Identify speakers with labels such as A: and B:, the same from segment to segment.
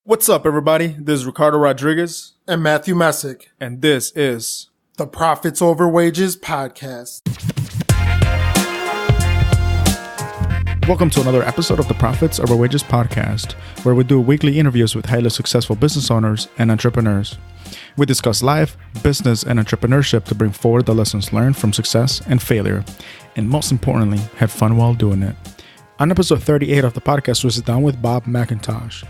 A: What's up, everybody? This is Ricardo Rodriguez.
B: And Matthew Messick.
A: And this is
B: the Profits Over Wages podcast.
A: Welcome to another episode of the Profits Over Wages podcast, where we do weekly interviews with highly successful business owners and entrepreneurs. We discuss life, business, and entrepreneurship to bring forward the lessons learned from success and failure, and most importantly, have fun while doing it. On episode 38 of the podcast, we sit down with Bob McIntosh.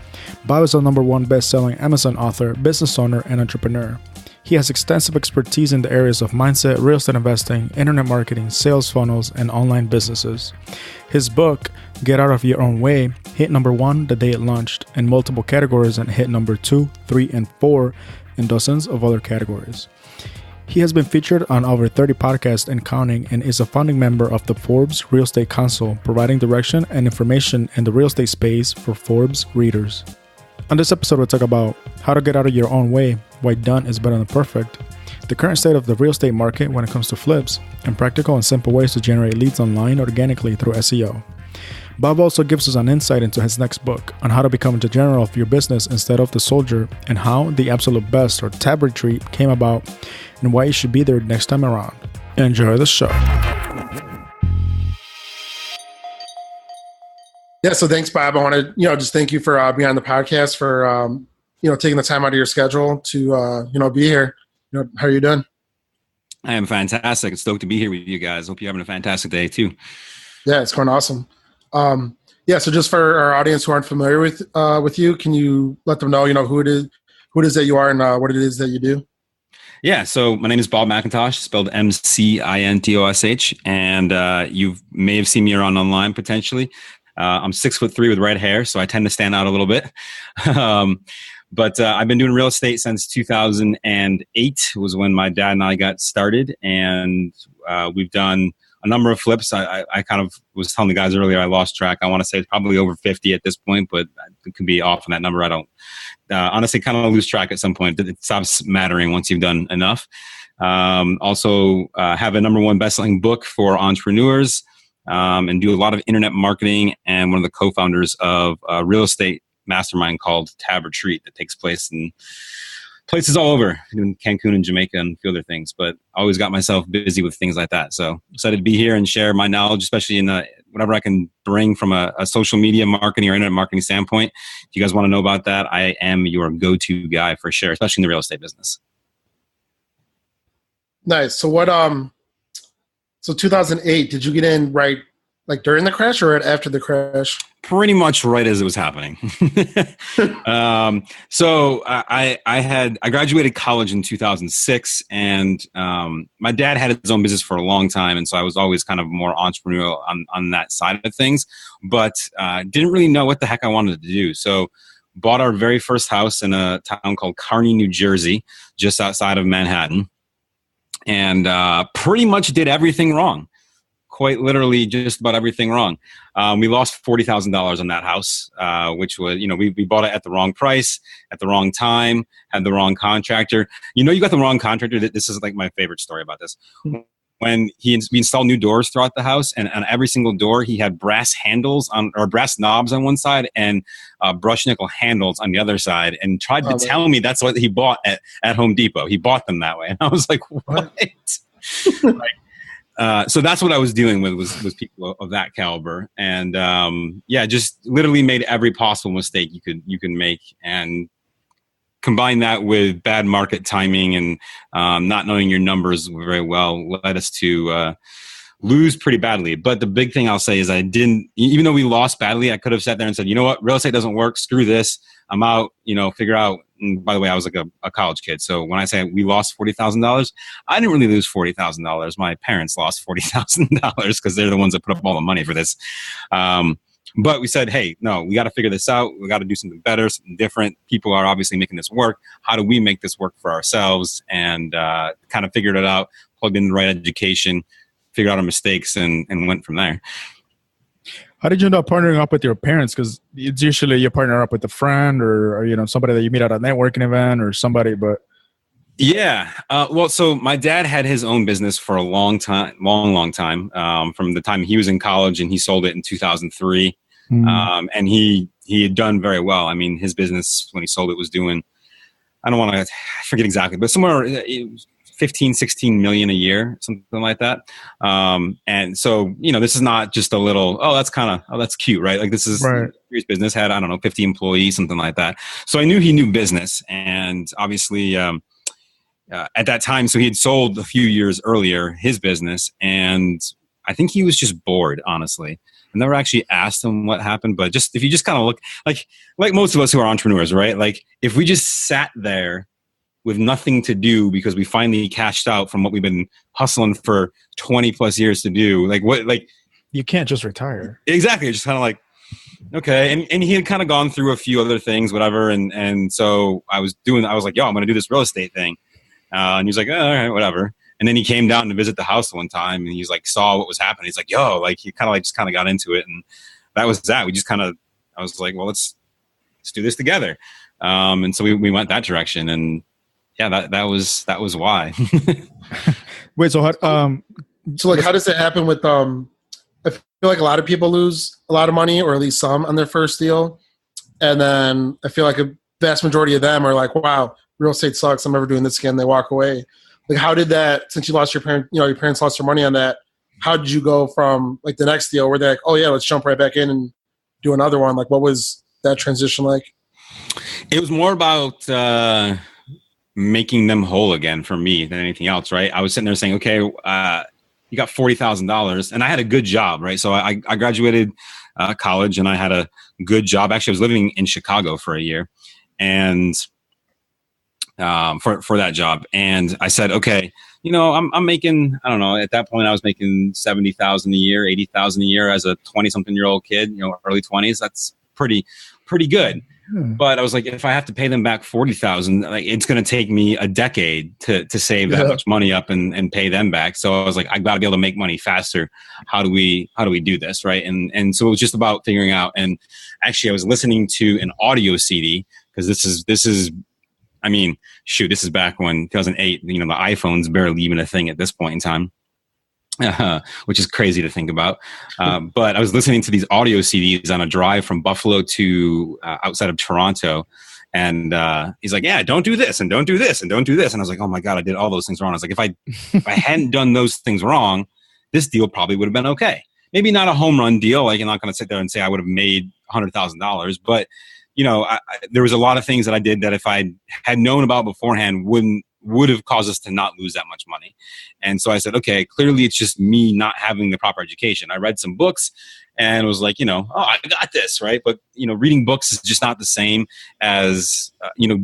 A: Bob is a #1 best-selling Amazon author, business owner, and entrepreneur. He has extensive expertise in the areas of mindset, real estate investing, internet marketing, sales funnels, and online businesses. His book, Get Out of Your Own Way, hit #1 the day it launched in multiple categories and hit #2, 3, and 4 in dozens of other categories. He has been featured on over 30 podcasts and counting, and is a founding member of the Forbes Real Estate Council, providing direction and information in the real estate space for Forbes readers. On this episode, we'll talk about how to get out of your own way, why done is better than perfect, the current state of the real estate market when it comes to flips, and practical and simple ways to generate leads online organically through SEO. Bob also gives us an insight into his next book on how to become the general of your business instead of the soldier, and how the absolute best or tab retreat came about, and why you should be there next time around. Enjoy the show.
B: Yeah, so thanks, Bob. I want to, just thank you for being on the podcast, for taking the time out of your schedule to be here. How are you doing?
C: I am fantastic. It's stoked to be here with you guys. Hope you're having a fantastic day too.
B: Yeah, it's going awesome. So just for our audience who aren't familiar with you, can you let them know, who it is that you are and what it is that you do?
C: Yeah, so my name is Bob McIntosh, spelled McIntosh, and you may have seen me around online potentially. I'm 6'3" with red hair, so I tend to stand out a little bit. But I've been doing real estate since 2008 was when my dad and I got started, and we've done a number of flips. I kind of was telling the guys earlier, I lost track. I want to say it's probably over 50 at this point, but it could be off on that number. I don't honestly kind of lose track at some point. It stops mattering once you've done enough. Also have a #1 best-selling book for entrepreneurs, and do a lot of internet marketing, and one of the co-founders of a real estate mastermind called Tab Retreat that takes place in places all over, in Cancun and Jamaica and a few other things, but I always got myself busy with things like that. So excited to be here and share my knowledge, especially in whatever I can bring from a social media marketing or internet marketing standpoint. If you guys want to know about that, I am your go-to guy for sure, especially in the real estate business.
B: Nice. So so 2008, did you get in right like during the crash or right after the crash?
C: Pretty much right as it was happening. So I graduated college in 2006, and my dad had his own business for a long time, and so I was always kind of more entrepreneurial on that side of things, but didn't really know what the heck I wanted to do. So bought our very first house in a town called Kearney, New Jersey, just outside of Manhattan, and pretty much did everything wrong. Quite literally just about everything wrong. We lost $40,000 on that house, which was, we bought it at the wrong price, at the wrong time, had the wrong contractor. You got the wrong contractor. This is like my favorite story about this. When we installed new doors throughout the house, and on every single door, he had brass handles or brass knobs on one side and brush nickel handles on the other side, and tried to tell me that's what he bought at Home Depot. He bought them that way. And I was like, what? So that's what I was dealing with was people of that caliber, and just literally made every possible mistake you can make, and combine that with bad market timing and not knowing your numbers very well led us to lose pretty badly. But the big thing I'll say is I didn't, even though we lost badly, I could have sat there and said, you know what, real estate doesn't work. Screw this. I'm out, figure out. And by the way, I was like a college kid. So when I say we lost $40,000, I didn't really lose $40,000. My parents lost $40,000 because they're the ones that put up all the money for this. But we said, hey, no, we got to figure this out. We got to do something better, something different. People are obviously making this work. How do we make this work for ourselves? And kind of figured it out, plugged in the right education, figured out our mistakes, and went from there.
A: How did you end up partnering up with your parents? Because it's usually you partner up with a friend or somebody that you meet at a networking event or somebody, but...
C: Yeah. So my dad had his own business for a long time, long time, from the time he was in college, and he sold it in 2003. And he he had done very well. I mean, his business when he sold it was doing, I don't want to forget exactly, but somewhere 15, 16 million a year, something like that. And so, this is not just a little, that's cute, right? Like this is his business had, I don't know, 50 employees, something like that. So I knew he knew business, and obviously at that time, so he had sold a few years earlier his business, and I think he was just bored, honestly. I never actually asked him what happened, but just if you just kind of look like most of us who are entrepreneurs, right? Like if we just sat there with nothing to do because we finally cashed out from what we've been hustling for 20 plus years to do,
A: you can't just retire.
C: Exactly. Just kind of like, okay. And he had kind of gone through a few other things, whatever. And so I was like, yo, I'm going to do this real estate thing. And he was like, oh, all right, whatever. And then he came down to visit the house one time, and he's like, saw what was happening. He's like, yo, like he kind of just got into it. And that was that. We just I was like, well, let's do this together. And so we went that direction, and yeah, that was why.
A: Wait, so
B: how does it happen with, I feel like a lot of people lose a lot of money, or at least some, on their first deal. And then I feel like a vast majority of them are like, wow, real estate sucks, I'm never doing this again. They walk away. Like, how did that, since you lost your parents lost their money on that, how did you go from like the next deal where they're like, oh yeah, let's jump right back in and do another one? Like, what was that transition like?
C: It was more about making them whole again for me than anything else, right? I was sitting there saying, okay, you got $40,000, and I had a good job, right? So I graduated college, and I had a good job. Actually, I was living in Chicago for a year, and for that job. And I said, okay, I'm making, I don't know, at that point I was making 70,000 a year, 80,000 a year as a 20-something-year-old kid, early 20s. That's pretty good. But I was like, if I have to pay them back 40,000, like it's going to take me a decade to save that much money up and pay them back. So I was like, I got to be able to make money faster. How do we do this, right? And so it was just about figuring out. And actually, I was listening to an audio CD, because this is. I mean, shoot, this is back when 2008, the iPhone's barely even a thing at this point in time, which is crazy to think about. But I was listening to these audio CDs on a drive from Buffalo to outside of Toronto. And he's like, yeah, don't do this and don't do this and don't do this. And I was like, oh my God, I did all those things wrong. I was like, if I hadn't done those things wrong, this deal probably would have been okay. Maybe not a home run deal. Like, I'm not going to sit there and say I would have made $100,000, but there was a lot of things that I did that if I had known about beforehand would have caused us to not lose that much money. And so I said, okay, clearly it's just me not having the proper education. I read some books and was like, oh, I got this, right? But, reading books is just not the same as,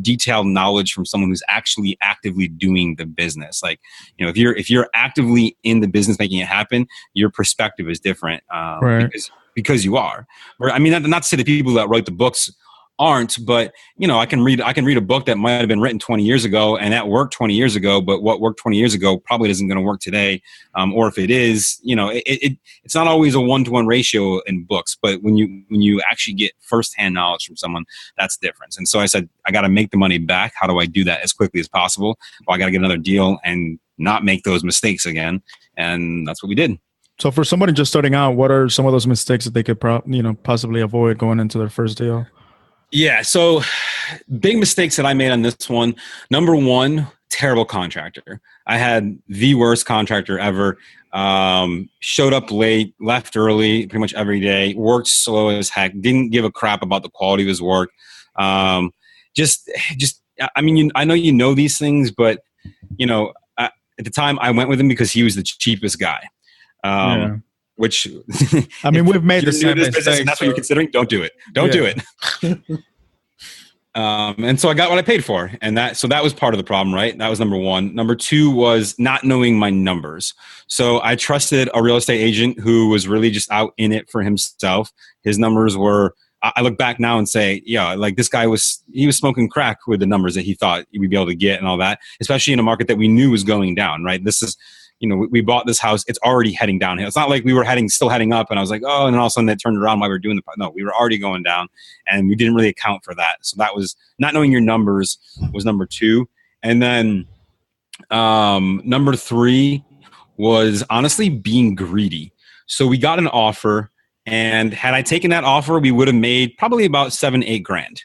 C: detailed knowledge from someone who's actually actively doing the business. Like, if you're actively in the business making it happen, your perspective is different
A: right.
C: because you are. I mean, not to say the people that write the books aren't, but I can read a book that might have been written 20 years ago and that worked 20 years ago, but what worked 20 years ago probably isn't going to work today. Or if it is, it's not always a 1-to-1 ratio in books, but when you actually get firsthand knowledge from someone, that's the difference. And so I said, I got to make the money back. How do I do that as quickly as possible? Well, I got to get another deal and not make those mistakes again. And that's what we did.
A: So for somebody just starting out, what are some of those mistakes that they could possibly avoid going into their first deal?
C: Yeah. So big mistakes that I made on this one. Number one, terrible contractor. I had the worst contractor ever. Showed up late, left early, pretty much every day, worked slow as heck, didn't give a crap about the quality of his work. I mean, I know these things, but at the time I went with him because he was the cheapest guy. Which
A: I mean, we've made the same mistake.
C: And that's what you're considering. Don't do it. Don't do it. And so I got what I paid for, and that was part of the problem, right? That was number one. Number two was not knowing my numbers. So I trusted a real estate agent who was really just out in it for himself. His numbers were. I look back now and say, yeah, like this guy was smoking crack with the numbers that he thought we'd be able to get and all that, especially in a market that we knew was going down, right? This is. We bought this house. It's already heading downhill. It's not like we were still heading up. And I was like, oh, and then all of a sudden it turned around while we were doing no, we were already going down and we didn't really account for that. So that was not knowing your numbers was number two. And then number three was honestly being greedy. So we got an offer And had I taken that offer, we would have made probably about 7-8 grand.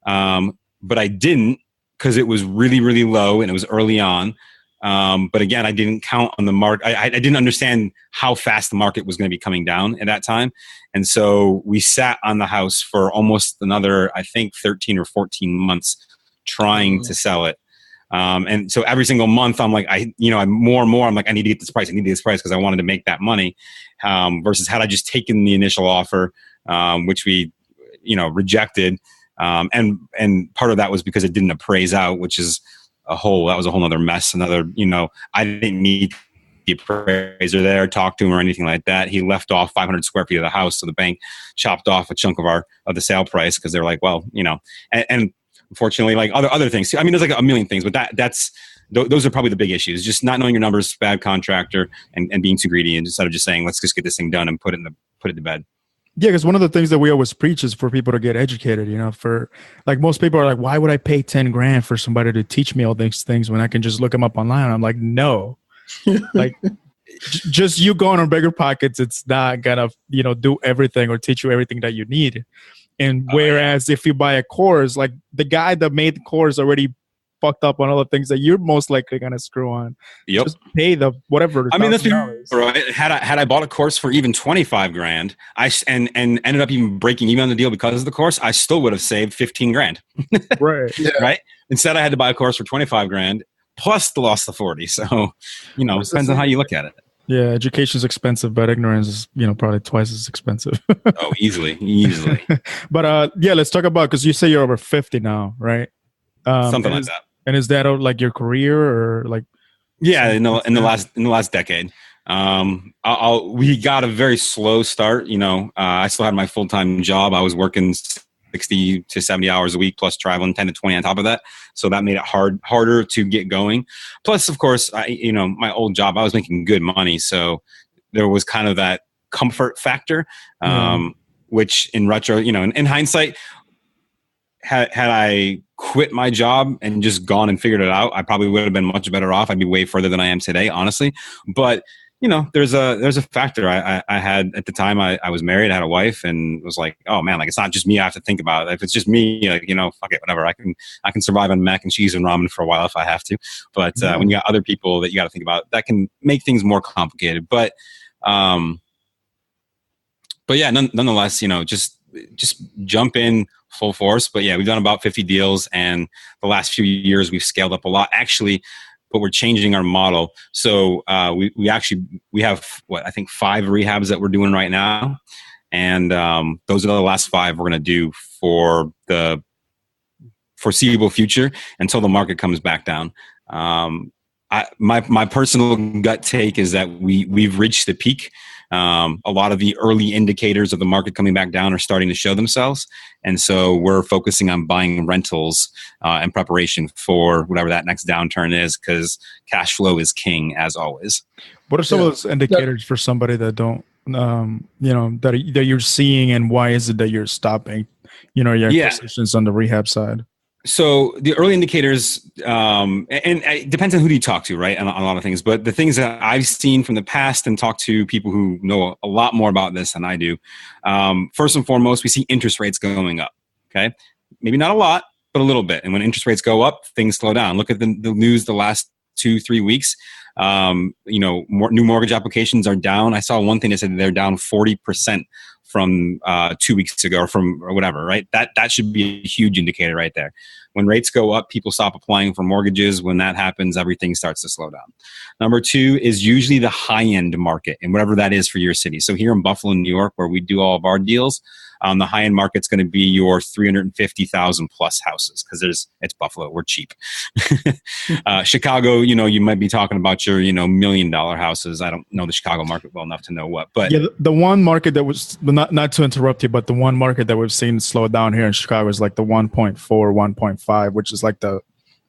C: But I didn't, because it was really, really low and it was early on. But again, I didn't count on the market. I didn't understand how fast the market was going to be coming down at that time. And so we sat on the house for almost another, I think, 13 or 14 months trying to sell it. And so every single month I'm like, I'm more and more, I'm like, I need to get this price. I need to get this price because I wanted to make that money. Versus had I just taken the initial offer, which we, rejected. And part of that was because it didn't appraise out, which is that was a whole other mess. I didn't need the appraiser there, talk to him or anything like that. He left off 500 square feet of the house. So the bank chopped off a chunk of the sale price because they're like, well, and unfortunately, like other things too. I mean, there's like a million things, but those are probably the big issues. Just not knowing your numbers, bad contractor, and being too greedy, and instead of just saying, let's just get this thing done and put it to bed.
A: Yeah, because one of the things that we always preach is for people to get educated. For like most people are like, why would I pay 10 grand for somebody to teach me all these things when I can just look them up online? I'm like, no, like just you going on bigger pockets, it's not gonna do everything or teach you everything that you need. And whereas if you buy a course, like the guy that made the course already fucked up on all the things that you're most likely gonna screw on.
C: Yep.
A: Just pay the whatever.
C: I mean, that's right. Had I bought a course for even 25 grand, and ended up even breaking even on the deal because of the course, I still would have saved 15 grand.
A: Right.
B: Yeah.
C: Right. Instead, I had to buy a course for 25 grand plus the loss of 40. So, it depends on how you look at it.
A: Yeah, education is expensive, but ignorance is, probably twice as expensive.
C: Oh, easily.
A: But let's talk about, because you say you're over 50 now, right?
C: Something like that.
A: And is that like your career or like?
C: Yeah, in the last decade, we got a very slow start. I still had my full-time job. I was working 60 to 70 hours a week, plus traveling 10 to 20 on top of that. So that made it harder to get going. Plus, of course, my old job, I was making good money. So there was kind of that comfort factor, which in retro, in hindsight, had I quit my job and just gone and figured it out, I probably would have been much better off. I'd be way further than I am today, honestly. But there's a factor. I had at the time I was married, I had a wife, and was like, oh man, like it's not just me I have to think about. If it's just me, like, fuck it, whatever. I can survive on mac and cheese and ramen for a while if I have to. But when you got other people that you got to think about, that can make things more complicated. But yeah, nonetheless, just jump in full force. But yeah, we've done about 50 deals, and the last few years we've scaled up a lot. Actually, but we're changing our model. So we have I think 5 rehabs that we're doing right now, and those are the last 5 we're going to do for the foreseeable future until the market comes back down. My personal gut take is that we've reached the peak. A lot of the early indicators of the market coming back down are starting to show themselves. And so we're focusing on buying rentals in preparation for whatever that next downturn is, because cash flow is king, as always.
A: What are some of those indicators for somebody that don't, that you're seeing, and why is it that you're stopping, your acquisitions on the rehab side?
C: So the early indicators, and it depends on who you talk to, right? On a lot of things, but the things that I've seen from the past and talked to people who know a lot more about this than I do. First and foremost, we see interest rates going up. Okay. Maybe not a lot, but a little bit. And when interest rates go up, things slow down. Look at the news the last 2-3 weeks. New mortgage applications are down. I saw one thing that said they're down 40% from 2 weeks ago, or whatever, right? That should be a huge indicator right there. When rates go up, people stop applying for mortgages. When that happens, everything starts to slow down. Number 2 is usually the high-end market, and whatever that is for your city. So here in Buffalo, New York, where we do all of our deals, the high-end market's going to be your 350,000 plus houses, because it's Buffalo, we're cheap. Chicago, you might be talking about your $1 million houses. I don't know the Chicago market well enough to know what, but
A: yeah, the one market that was not to interrupt you, but the one market that we've seen slow down here in Chicago is like the 1.4, 1.5, which is like the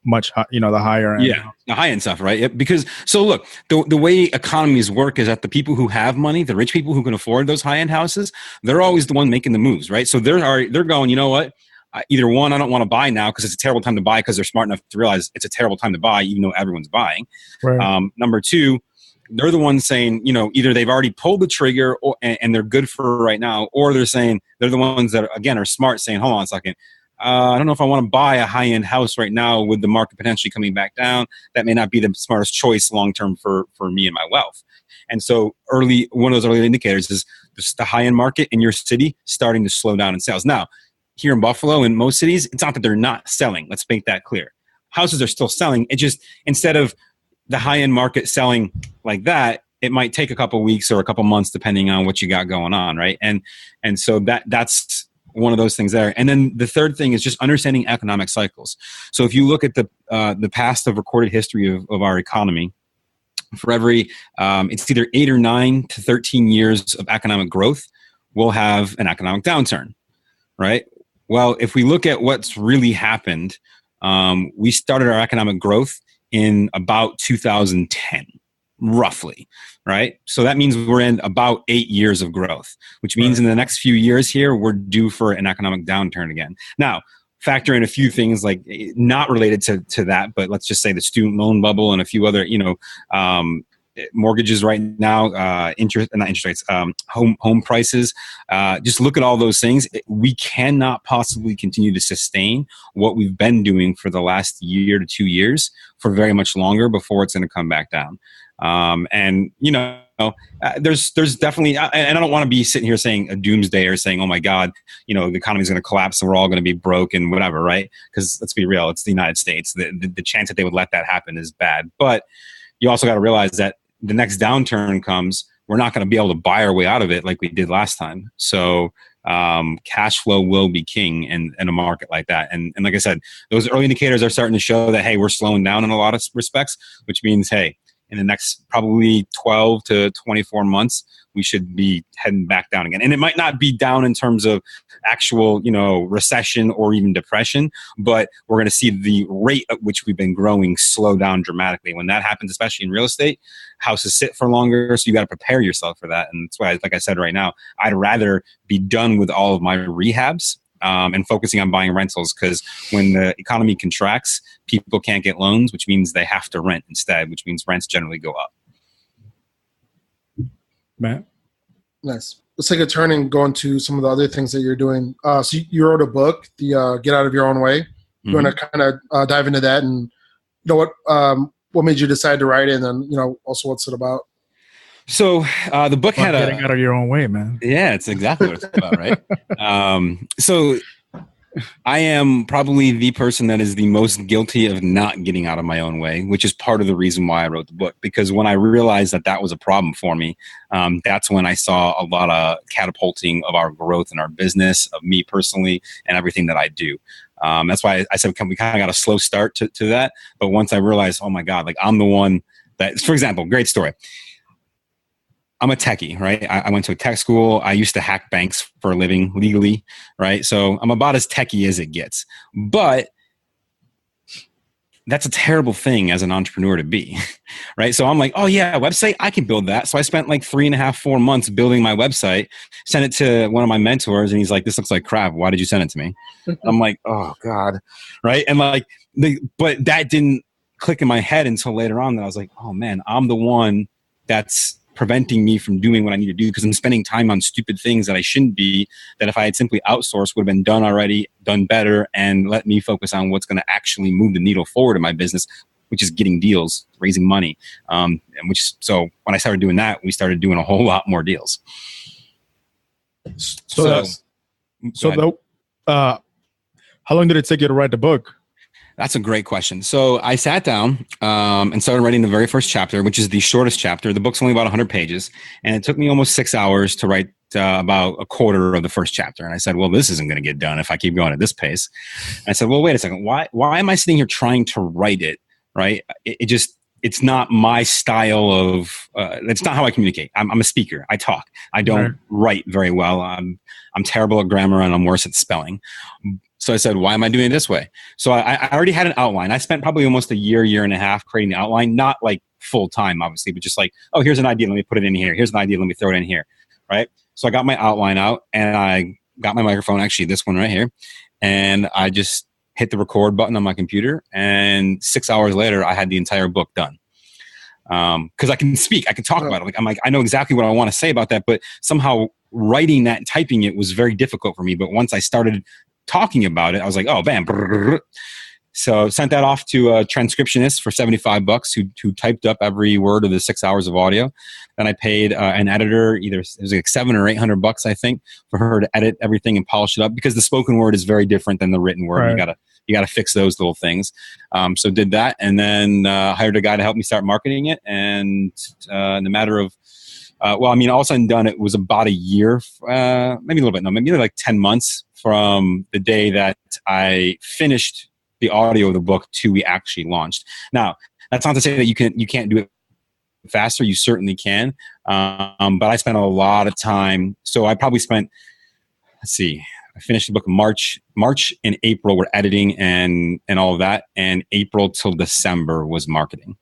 A: much, the higher end.
C: Yeah, the high end stuff, right? Because so look, the way economies work is that the people who have money, the rich people who can afford those high end houses, they're always the one making the moves, right? So they're going, you know what? Either one, I don't want to buy now because it's a terrible time to buy, because they're smart enough to realize it's a terrible time to buy, even though everyone's buying.
A: Right.
C: Number 2, they're the ones saying, either they've already pulled the trigger and they're good for right now, or they're saying they're the ones that, again, are smart, saying, hold on a second. I don't know if I want to buy a high-end house right now with the market potentially coming back down. That may not be the smartest choice long-term for me and my wealth. And so one of those early indicators is the high-end market in your city starting to slow down in sales. Now, here in Buffalo, in most cities, it's not that they're not selling. Let's make that clear. Houses are still selling. It just, instead of the high-end market selling like that, it might take a couple weeks or a couple months depending on what you got going on, right? And so that's one of those things there. And then the third thing is just understanding economic cycles. So if you look at the past of recorded history of our economy, for every it's either 8 or 9 to 13 years of economic growth, we'll have an economic downturn, right? Well, if we look at what's really happened, we started our economic growth in about 2010, roughly, right? So that means we're in about 8 years of growth, which means in the next few years here, we're due for an economic downturn again. Now, factor in a few things like not related to that, but let's just say the student loan bubble and a few other, mortgages right now, not interest rates, home prices. Just look at all those things. We cannot possibly continue to sustain what we've been doing for the last year to 2 years for very much longer before it's going to come back down. There's definitely, and I don't want to be sitting here saying a doomsday or saying, oh my God, the economy is going to collapse and we're all going to be broke and whatever, right? Because let's be real, it's the United States. The chance that they would let that happen is bad. But you also got to realize that the next downturn comes, we're not going to be able to buy our way out of it like we did last time. So cash flow will be king in a market like that. And like I said, those early indicators are starting to show that, hey, we're slowing down in a lot of respects, which means, hey, in the next probably 12 to 24 months, we should be heading back down again. And it might not be down in terms of actual, recession or even depression, but we're going to see the rate at which we've been growing slow down dramatically. When that happens, especially in real estate, houses sit for longer. So you got to prepare yourself for that. And that's why, like I said, right now, I'd rather be done with all of my rehabs and focusing on buying rentals, because when the economy contracts, people can't get loans, which means they have to rent instead, which means rents generally go up.
A: Matt?
B: Nice. Let's take a turn and go into some of the other things that you're doing. So you wrote a book, the Get Out of Your Own Way. You want to kind of dive into that, and what made you decide to write it, and then also what's it about?
C: So the book had
A: getting out of your own way, man.
C: Yeah, it's exactly what it's about, right? So I am probably the person that is the most guilty of not getting out of my own way, which is part of the reason why I wrote the book. Because when I realized that was a problem for me, that's when I saw a lot of catapulting of our growth in our business, of me personally, and everything that I do. That's why I said we kind of got a slow start to that. But once I realized, oh my God, like I'm the one that, for example, great story. I'm a techie, right? I went to a tech school. I used to hack banks for a living legally, right? So I'm about as techie as it gets. But that's a terrible thing as an entrepreneur to be, right? So I'm like, oh yeah, website, I can build that. So I spent like 3.5, 4 months building my website, sent it to one of my mentors, and he's like, this looks like crap. Why did you send it to me? I'm like, oh God, right? And like, but that didn't click in my head until later on that I was like, oh man, I'm the one that's preventing me from doing what I need to do, because I'm spending time on stupid things that I shouldn't be, that if I had simply outsourced would have been done already, done better, and let me focus on what's going to actually move the needle forward in my business, which is getting deals, raising money. So when I started doing that, we started doing a whole lot more deals.
A: How long did it take you to write the book?
C: That's a great question. So I sat down and started writing the very first chapter, which is the shortest chapter. The book's only about 100 pages. And it took me almost 6 hours to write about a quarter of the first chapter. And I said, well, this isn't going to get done if I keep going at this pace. And I said, well, wait a second. Why am I sitting here trying to write it, right? It's not my style of, it's not how I communicate. I'm a speaker. I talk. I don't write very well. I'm terrible at grammar and I'm worse at spelling. So I said, why am I doing it this way? So I already had an outline. I spent probably almost a year and a half creating the outline, not like full time, obviously, but just like, oh, here's an idea. Let me put it in here. Here's an idea. Let me throw it in here. Right. So I got my outline out and I got my microphone, actually this one right here. And I just hit the record button on my computer. And 6 hours later, I had the entire book done. because I can speak, I can talk about it. Like I'm like, I know exactly what I want to say about that, but somehow writing that and typing it was very difficult for me. But once I started talking about it, I was like, oh, bam. So sent that off to a transcriptionist for $75 who typed up every word of the 6 hours of audio. Then I paid an editor, either it was like $700 or $800, I think, for her to edit everything and polish it up, because the spoken word is very different than the written word. Right. You gotta fix those little things. So did that, and then hired a guy to help me start marketing it. And in the matter of all said and done, it was about a year, maybe a little bit, no, maybe like 10 months from the day that I finished the audio of the book to we actually launched. Now, that's not to say that you can't do it faster. You certainly can. But I spent a lot of time. So I probably spent, I finished the book in March and April were editing and all of that. And April till December was marketing.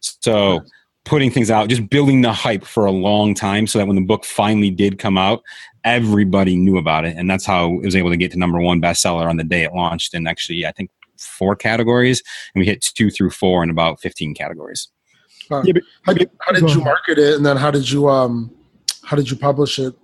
C: So putting things out, just building the hype for a long time so that when the book finally did come out, everybody knew about it. And that's how it was able to get to #1 bestseller on the day it launched in actually, I think, 4 categories. And we hit 2 through 4 in about 15 categories.
B: How did you market it? And then how did you publish it?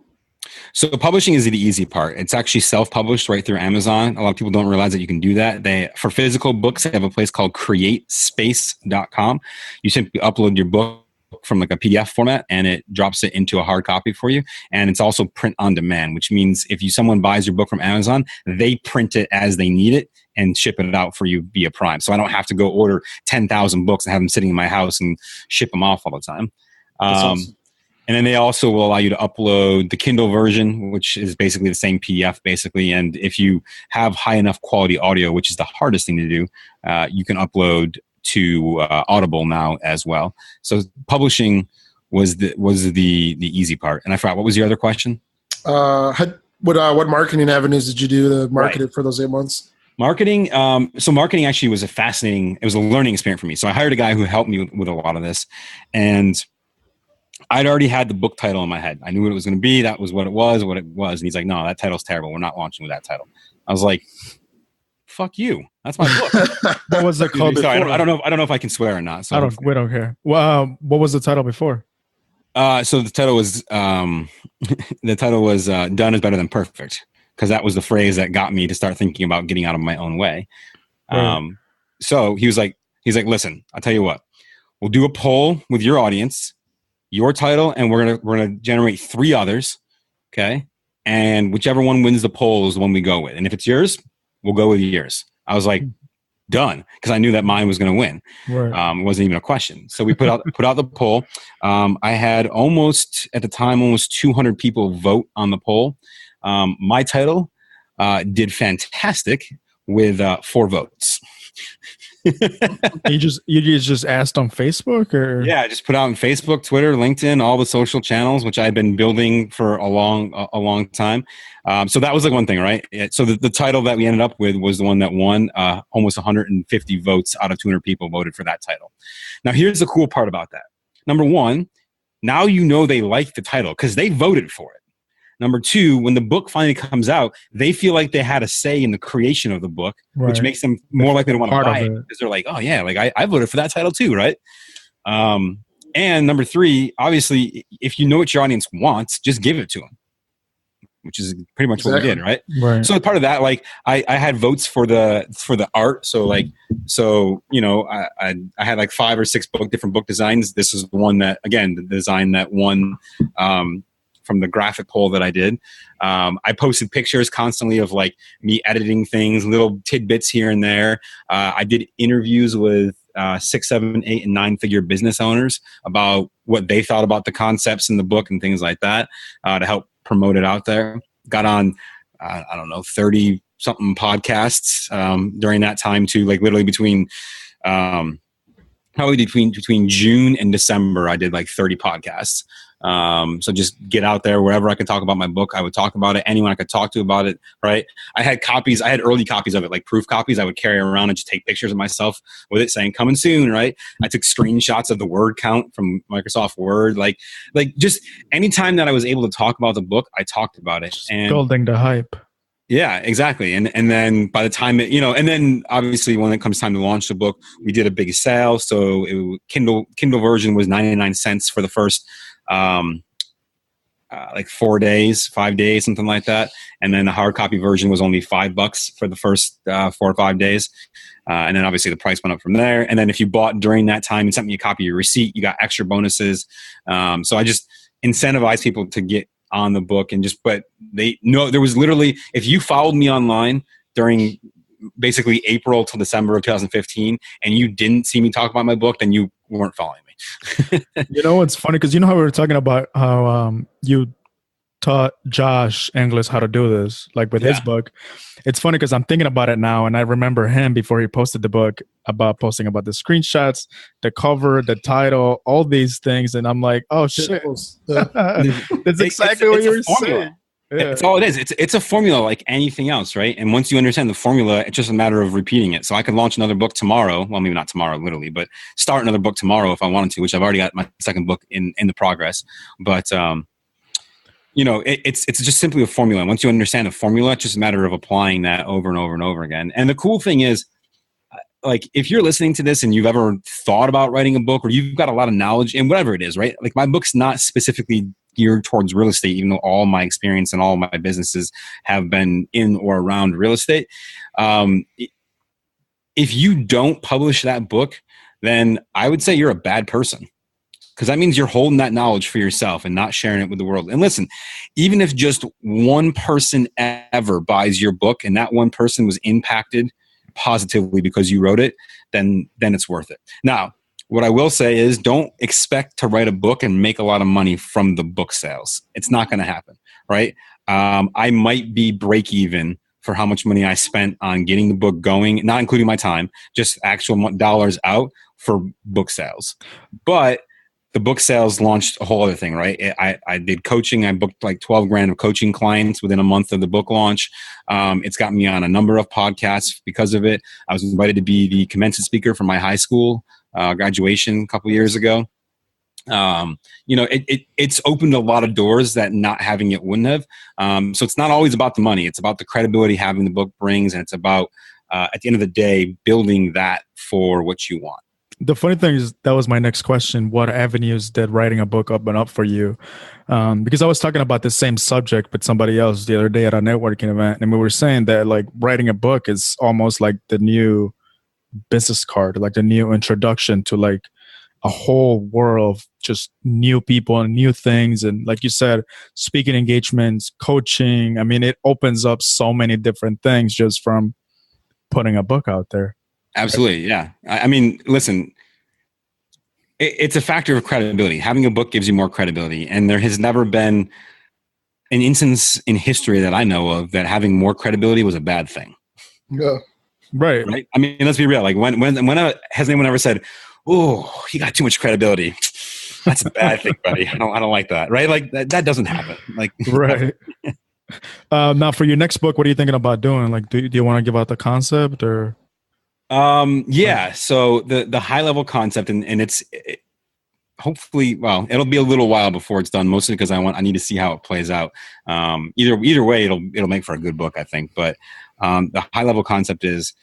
C: So publishing is the easy part. It's actually self-published right through Amazon. A lot of people don't realize that you can do that. For physical books, they have a place called createspace.com. You simply upload your book from like a PDF format and it drops it into a hard copy for you. And it's also print on demand, which means if someone buys your book from Amazon, they print it as they need it and ship it out for you via Prime. So I don't have to go order 10,000 books and have them sitting in my house and ship them off all the time. Awesome. And then they also will allow you to upload the Kindle version, which is basically the same PDF, basically. And if you have high enough quality audio, which is the hardest thing to do, you can upload to Audible now as well. So publishing was the easy part. And I forgot, what was your other question?
B: What marketing avenues did you do to market it for those 8 months?
C: Marketing. So marketing actually was it was a learning experience for me. So I hired a guy who helped me with a lot of this, and I'd already had the book title in my head. I knew what it was going to be. That was what it was. And he's like, no, that title's terrible. We're not launching with that title. I was like, fuck you. That's my book.
A: What was it called before?
C: I don't know if I can swear or not. So
A: we don't care. Well, what was the title before?
C: So the title was Done is Better Than Perfect, because that was the phrase that got me to start thinking about getting out of my own way. Right. So he's like, listen, I'll tell you what, we'll do a poll with your audience, your title, and we're gonna generate 3 others. Okay. And whichever one wins the poll is the one we go with. And if it's yours, we'll go with yours. I was like, done, because I knew that mine was going to win. Right. It wasn't even a question. So we put out the poll. I had almost 200 people vote on the poll. My title did fantastic with 4 votes.
A: You just asked on Facebook, or? Yeah,
C: I just put out on Facebook, Twitter, LinkedIn, all the social channels, which I've been building for a long time. So that was like one thing, right? So the title that we ended up with was the one that won. Almost 150 votes out of 200 people voted for that title. Now, here's the cool part about that. Number 1, now you know they like the title because they voted for it. Number 2, when the book finally comes out, they feel like they had a say in the creation of the book, right, which makes them more likely to want to buy it because they're like, oh yeah, like I voted for that title too, right? And number 3, obviously, if you know what your audience wants, just give it to them, which is pretty much what we did, right? Right. So part of that, like I had votes for the art. So I had like 5 or 6 different book designs. This is the one that, again, the design that won from the graphic poll that I did. I posted pictures constantly of like me editing things, little tidbits here and there. I did interviews with 6, 7, 8, and 9-figure business owners about what they thought about the concepts in the book and things like that to help promote it out there. Got on, 30 something podcasts during that time too, like literally between June and December, I did like 30 podcasts. So just get out there wherever I could talk about my book. I would talk about it. Anyone I could talk to about it. Right. I had early copies of it, like proof copies. I would carry around and just take pictures of myself with it saying coming soon. Right. I took screenshots of the word count from Microsoft Word. Like just anytime that I was able to talk about the book, I talked about it. And
A: building the hype.
C: Yeah, exactly. And then by the time and then obviously when it comes time to launch the book, we did a big sale. So Kindle version was 99 cents for the first like 4 days, 5 days, something like that. And then the hard copy version was only $5 for the first 4 or 5 days. And then obviously the price went up from there. And then if you bought during that time and sent me a copy of your receipt, you got extra bonuses. So I just incentivize people to get on the book but there was literally, if you followed me online during basically April till December of 2015 and you didn't see me talk about my book, then you weren't following me.
A: It's funny because how we were talking about how you taught Josh English how to do this, like with his book. It's funny because I'm thinking about it now, and I remember him before he posted the book about posting about the screenshots, the cover, the title, all these things, and I'm like, oh shit, that's exactly what you were saying. Yeah.
C: It's all it is. It's a formula like anything else, right? And once you understand the formula, it's just a matter of repeating it. So I could launch another book tomorrow. Well, maybe not tomorrow, literally, but start another book tomorrow if I wanted to, which I've already got my second book in the progress. But it's just simply a formula. And once you understand the formula, it's just a matter of applying that over and over and over again. And the cool thing is, like, if you're listening to this and you've ever thought about writing a book, or you've got a lot of knowledge in whatever it is, right? Like, my book's not specifically geared towards real estate, even though all my experience and all my businesses have been in or around real estate. If you don't publish that book, then I would say you're a bad person. Because that means you're holding that knowledge for yourself and not sharing it with the world. And listen, even if just one person ever buys your book and that one person was impacted positively because you wrote it, then it's worth it. Now, what I will say is, don't expect to write a book and make a lot of money from the book sales. It's not going to happen, right? I might be break even for how much money I spent on getting the book going, not including my time, just actual dollars out for book sales. But the book sales launched a whole other thing, right? I did coaching. I booked like 12 grand of coaching clients within a month of the book launch. It's got me on a number of podcasts because of it. I was invited to be the commencement speaker for my high school graduation a couple years ago. It's opened a lot of doors that not having it wouldn't have. So it's not always about the money. It's about the credibility having the book brings. And it's about, at the end of the day, building that for what you want.
A: The funny thing is, that was my next question. What avenues did writing a book open up for you? Because I was talking about the same subject with somebody else the other day at a networking event. And we were saying that, like, writing a book is almost like the new business card, like the new introduction to like a whole world of just new people and new things. And like you said, speaking engagements, coaching. I mean, it opens up so many different things just from putting a book out there.
C: Absolutely. Yeah. I mean, listen, it's a factor of credibility. Having a book gives you more credibility. And there has never been an instance in history that I know of that having more credibility was a bad thing.
B: Yeah.
A: Right.
C: I mean, let's be real. Like, when has anyone ever said, "Oh, you got too much credibility"? That's a bad thing, buddy. I don't like that. Right? Like that doesn't happen. Like,
A: right. Now, for your next book, what are you thinking about doing? Like, do you want to give out the concept or?
C: Yeah. So the high level concept, and it's hopefully, well, it'll be a little while before it's done, mostly because I need to see how it plays out. Either way, it'll make for a good book, I think. But the high level concept is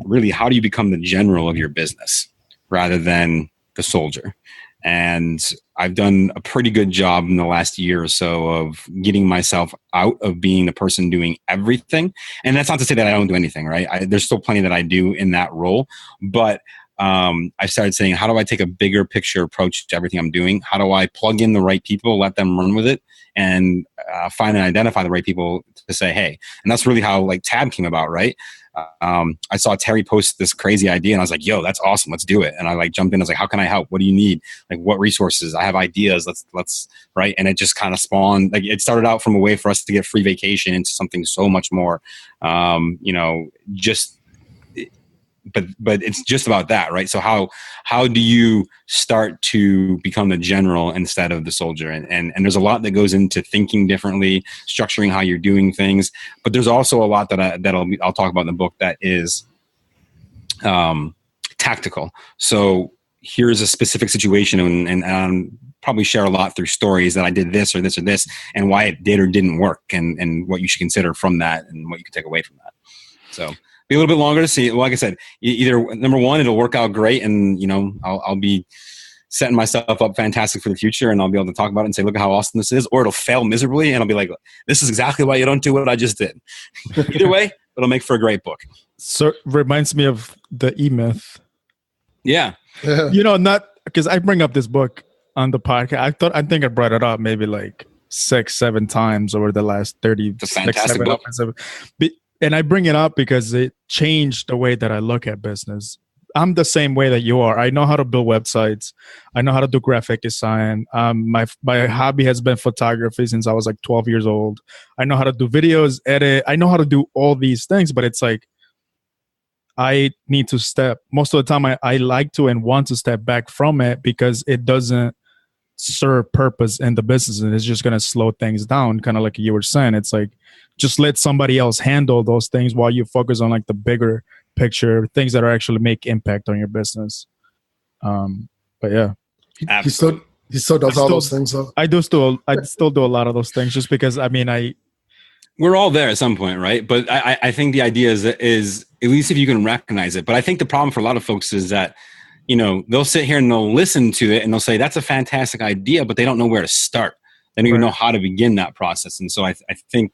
C: really, how do you become the general of your business rather than the soldier? And I've done a pretty good job in the last year or so of getting myself out of being the person doing everything. And that's not to say that I don't do anything, right? There's still plenty that I do in that role. But I started saying, how do I take a bigger picture approach to everything I'm doing? How do I plug in the right people, let them run with it, and find and identify the right people to say, hey? And that's really how like Tab came about, right? I saw Terry post this crazy idea and I was like, yo, that's awesome. Let's do it. And I like jumped in. I was like, how can I help? What do you need? Like, what resources? I have ideas. Let's right. And it just kind of spawned, like, it started out from a way for us to get free vacation into something so much more, but it's just about that, right? So how do you start to become the general instead of the soldier? And there's a lot that goes into thinking differently, structuring how you're doing things. But there's also a lot that I'll talk about in the book that is tactical. So here's a specific situation, and probably share a lot through stories that I did this or this or this and why it did or didn't work and what you should consider from that and what you can take away from that. So be a little bit longer to see. Well, like I said, either number one, it'll work out great and, I'll be setting myself up fantastic for the future and I'll be able to talk about it and say, look at how awesome this is, or it'll fail miserably and I'll be like, this is exactly why you don't do what I just did. Either way, it'll make for a great book.
A: So reminds me of the E-Myth.
C: Yeah.
A: Not because I bring up this book on the podcast. I think I brought it up maybe like 6-7 times over the last 30.
C: It's a fantastic book.
A: And I bring it up because it changed the way that I look at business. I'm the same way that you are. I know how to build websites. I know how to do graphic design. My hobby has been photography since I was like 12 years old. I know how to do videos, edit. I know how to do all these things, but it's like I need to most of the time I like to and want to step back from it because it doesn't serve purpose in the business and it's just going to slow things down. Kind of like you were saying, it's like just let somebody else handle those things while you focus on like the bigger picture, things that are actually make impact on your business. But yeah,
B: he still does all those things though.
A: I still do a lot of those things just because
C: we're all there at some point, right? But I think the idea is at least if you can recognize it. But I think the problem for a lot of folks is that they'll sit here and they'll listen to it and they'll say that's a fantastic idea, but they don't know where to start. They don't even know how to begin that process. And so I think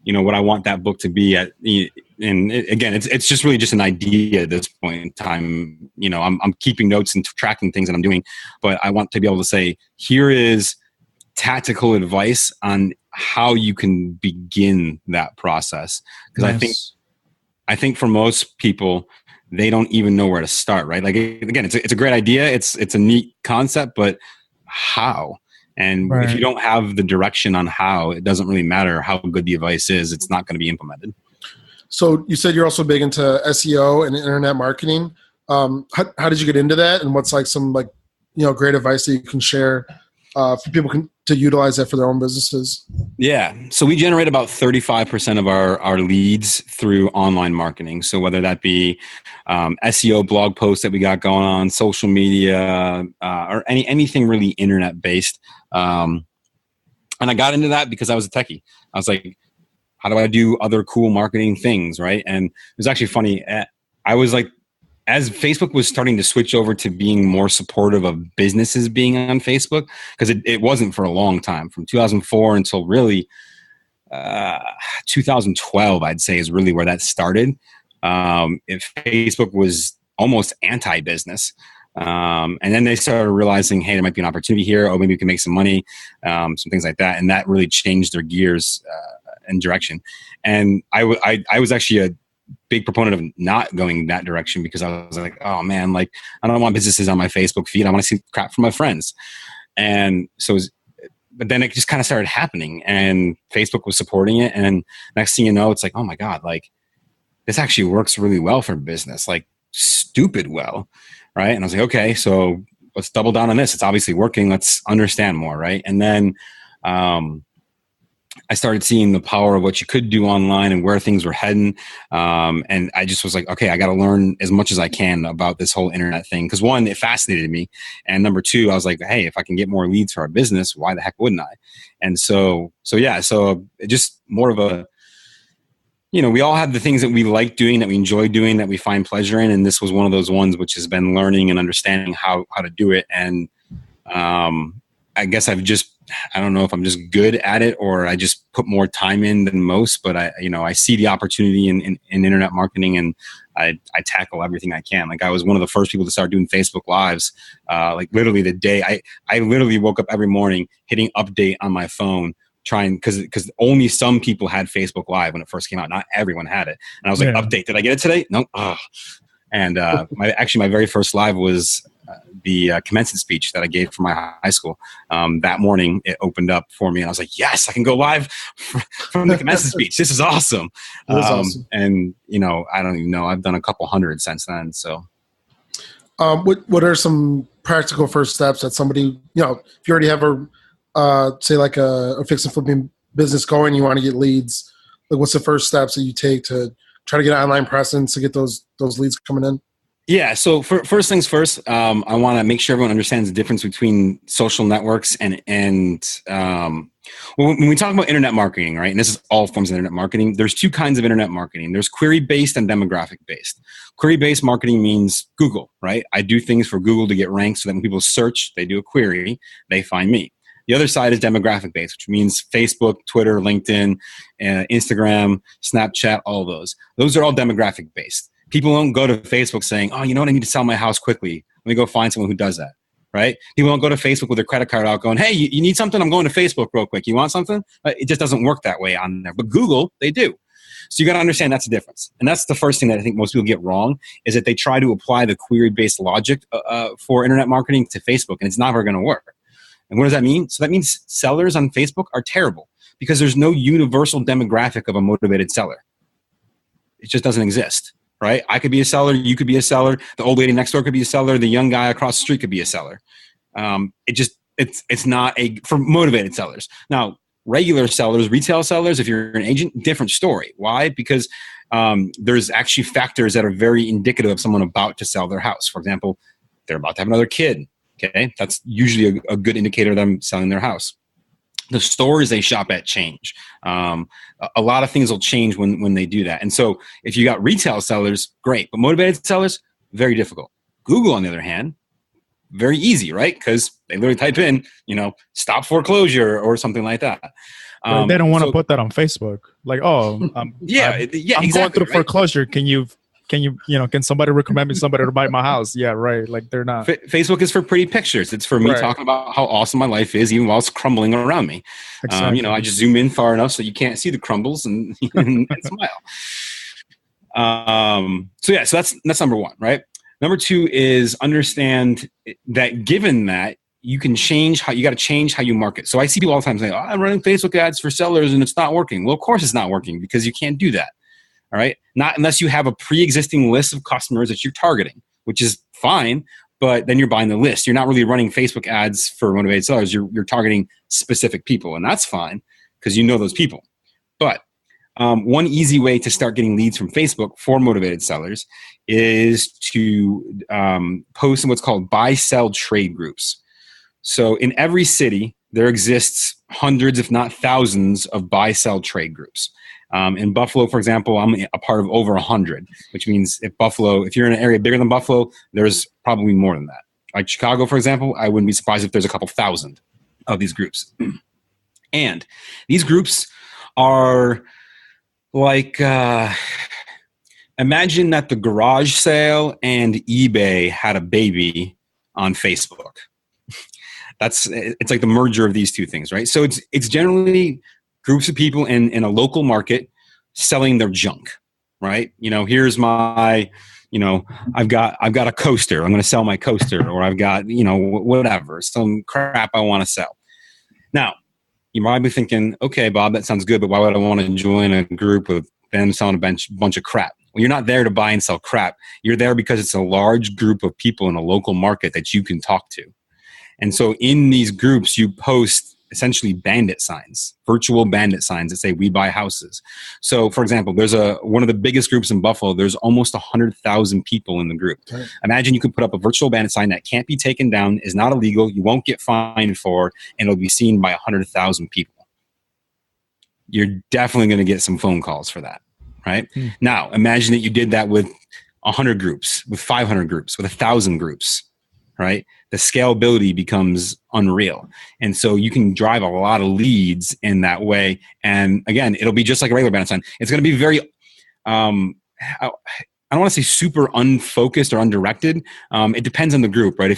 C: what I want that book to be at, and again, it's just really just an idea at this point in time. I'm keeping notes and tracking things that I'm doing, but I want to be able to say, here is tactical advice on how you can begin that process. Because I think for most people, they don't even know where to start, right? Like, again, it's a great idea. It's a neat concept, but how? And if you don't have the direction on how, it doesn't really matter how good the advice is. It's not going to be implemented.
B: So you said you're also big into SEO and internet marketing. How did you get into that? And what's like some great advice that you can share for people to utilize that for their own businesses?
C: Yeah. So we generate about 35% of our leads through online marketing. So whether that be SEO blog posts that we got going on, social media, or anything really internet based. And I got into that because I was a techie. I was like, how do I do other cool marketing things? Right. And it was actually funny. I was like, as Facebook was starting to switch over to being more supportive of businesses being on Facebook, because it wasn't for a long time, from 2004 until really 2012, I'd say is really where that started. If Facebook was almost anti-business. And then they started realizing, hey, there might be an opportunity here. Oh, maybe we can make some money, some things like that. And that really changed their gears and direction. And I was actually a big proponent of not going that direction because I was like, oh man, like I don't want businesses on my Facebook feed. I want to see crap from my friends. And so, but then it just kind of started happening and Facebook was supporting it. And next thing you know, it's like, oh my God, like this actually works really well for business, like stupid well. Right. And I was like, okay, so let's double down on this. It's obviously working. Let's understand more. Right. And then, I started seeing the power of what you could do online and where things were heading. And I just was like, okay, I got to learn as much as I can about this whole internet thing. Because one, it fascinated me. And number two, I was like, hey, if I can get more leads for our business, why the heck wouldn't I? And so just more of a, we all have the things that we like doing, that we enjoy doing, that we find pleasure in. And this was one of those ones which has been learning and understanding how to do it. And I guess I don't know if I'm just good at it or I just put more time in than most, but I see the opportunity in internet marketing and I tackle everything I can. Like I was one of the first people to start doing Facebook Lives. Like literally the day I literally woke up every morning hitting update on my phone, trying because only some people had Facebook Live when it first came out. Not everyone had it. And I was like, update, did I get it today? No. Nope. And my very first live was the commencement speech that I gave for my high school. That morning, it opened up for me, and I was like, "Yes, I can go live from the commencement speech. This is awesome!" Awesome. And I don't even know. I've done a couple hundred since then. So,
B: what are some practical first steps that somebody, if you already have say like a fix and flipping business going, you want to get leads? Like, what's the first steps that you take to try to get online presence to get those leads coming in?
C: Yeah. So first things first, I want to make sure everyone understands the difference between social networks and when we talk about internet marketing, right? And this is all forms of internet marketing. There's two kinds of internet marketing. There's query-based and demographic-based. Query-based marketing means Google, right? I do things for Google to get ranked so that when people search, they do a query, they find me. The other side is demographic-based, which means Facebook, Twitter, LinkedIn, Instagram, Snapchat, all of those. Those are all demographic-based. People don't go to Facebook saying, oh, you know what? I need to sell my house quickly. Let me go find someone who does that, right? People don't go to Facebook with their credit card out going, hey, you need something? I'm going to Facebook real quick. You want something? It just doesn't work that way on there. But Google, they do. So you got to understand that's the difference. And that's the first thing that I think most people get wrong is that they try to apply the query-based logic for internet marketing to Facebook, and it's never going to work. And what does that mean? So that means sellers on Facebook are terrible because there's no universal demographic of a motivated seller. It just doesn't exist. Right? I could be a seller. You could be a seller. The old lady next door could be a seller. The young guy across the street could be a seller. It's not for motivated sellers. Now, regular sellers, retail sellers, if you're an agent, different story. Why? Because there's actually factors that are very indicative of someone about to sell their house. For example, they're about to have another kid. Okay. That's usually a good indicator of them selling their house. The stores they shop at change. A lot of things will change when they do that. And so if you got retail sellers, great. But motivated sellers, very difficult. Google, on the other hand, very easy, right? Because they literally type in, stop foreclosure or something like that.
A: They don't want to put that on Facebook. Like, I'm
C: exactly,
A: going through foreclosure. Can somebody recommend me somebody to buy my house? Yeah, right. Like they're not.
C: Facebook is for pretty pictures. It's for me talking about how awesome my life is, even while it's crumbling around me. Exactly. I just zoom in far enough so you can't see the crumbles and smile. So that's number one, right? Number two is understand that given that you can change you got to change how you market. So I see people all the time saying, I'm running Facebook ads for sellers and it's not working. Well, of course it's not working because you can't do that. All right. Not unless you have a pre-existing list of customers that you're targeting, which is fine, but then you're buying the list. You're not really running Facebook ads for motivated sellers. You're targeting specific people, and that's fine because you know those people. But one easy way to start getting leads from Facebook for motivated sellers is to post in what's called buy-sell trade groups. So in every city, there exists hundreds, if not thousands, of buy-sell trade groups. In Buffalo, for example, I'm a part of over 100, which means if you're in an area bigger than Buffalo, there's probably more than that. Like Chicago, for example, I wouldn't be surprised if there's a couple thousand of these groups. And these groups are like, imagine that the garage sale and eBay had a baby on Facebook. It's like the merger of these two things, right? So it's generally groups of people in a local market selling their junk, right? Here's my, I've got a coaster. I'm going to sell my coaster, or I've got, whatever, some crap I want to sell. Now, you might be thinking, okay, Bob, that sounds good, but why would I want to join a group of them selling a bunch of crap? Well, you're not there to buy and sell crap. You're there because it's a large group of people in a local market that you can talk to. And so in these groups, you post essentially bandit signs, virtual bandit signs that say, we buy houses. So for example, there's one of the biggest groups in Buffalo. There's almost 100,000 people in the group. Right. Imagine you could put up a virtual bandit sign that can't be taken down, is not illegal, you won't get fined for, and it'll be seen by 100,000 people. You're definitely going to get some phone calls for that, right? Now, imagine that you did that with 100 groups, with 500 groups, with 1,000 groups, right? The scalability becomes unreal. And so you can drive a lot of leads in that way. And again, it'll be just like a regular bandit sign. It's going to be very, I don't want to say super unfocused or undirected. It depends on the group, right?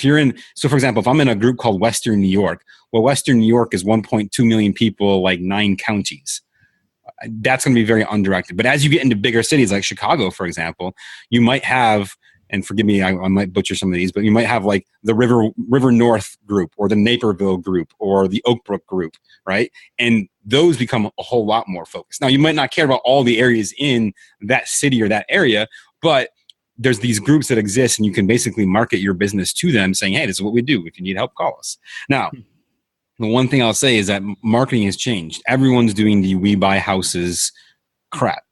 C: So for example, if I'm in a group called Western New York, well, Western New York is 1.2 million people, like 9 counties. That's going to be very undirected. But as you get into bigger cities like Chicago, for example, you might have, and forgive me, I might butcher some of these, but you might have like the River North group or the Naperville group or the Oak Brook group, right? And those become a whole lot more focused. Now, you might not care about all the areas in that city or that area, but there's these groups that exist and you can basically market your business to them saying, hey, this is what we do. If you need help, call us. Now, the one thing I'll say is that marketing has changed. Everyone's doing the we buy houses crap.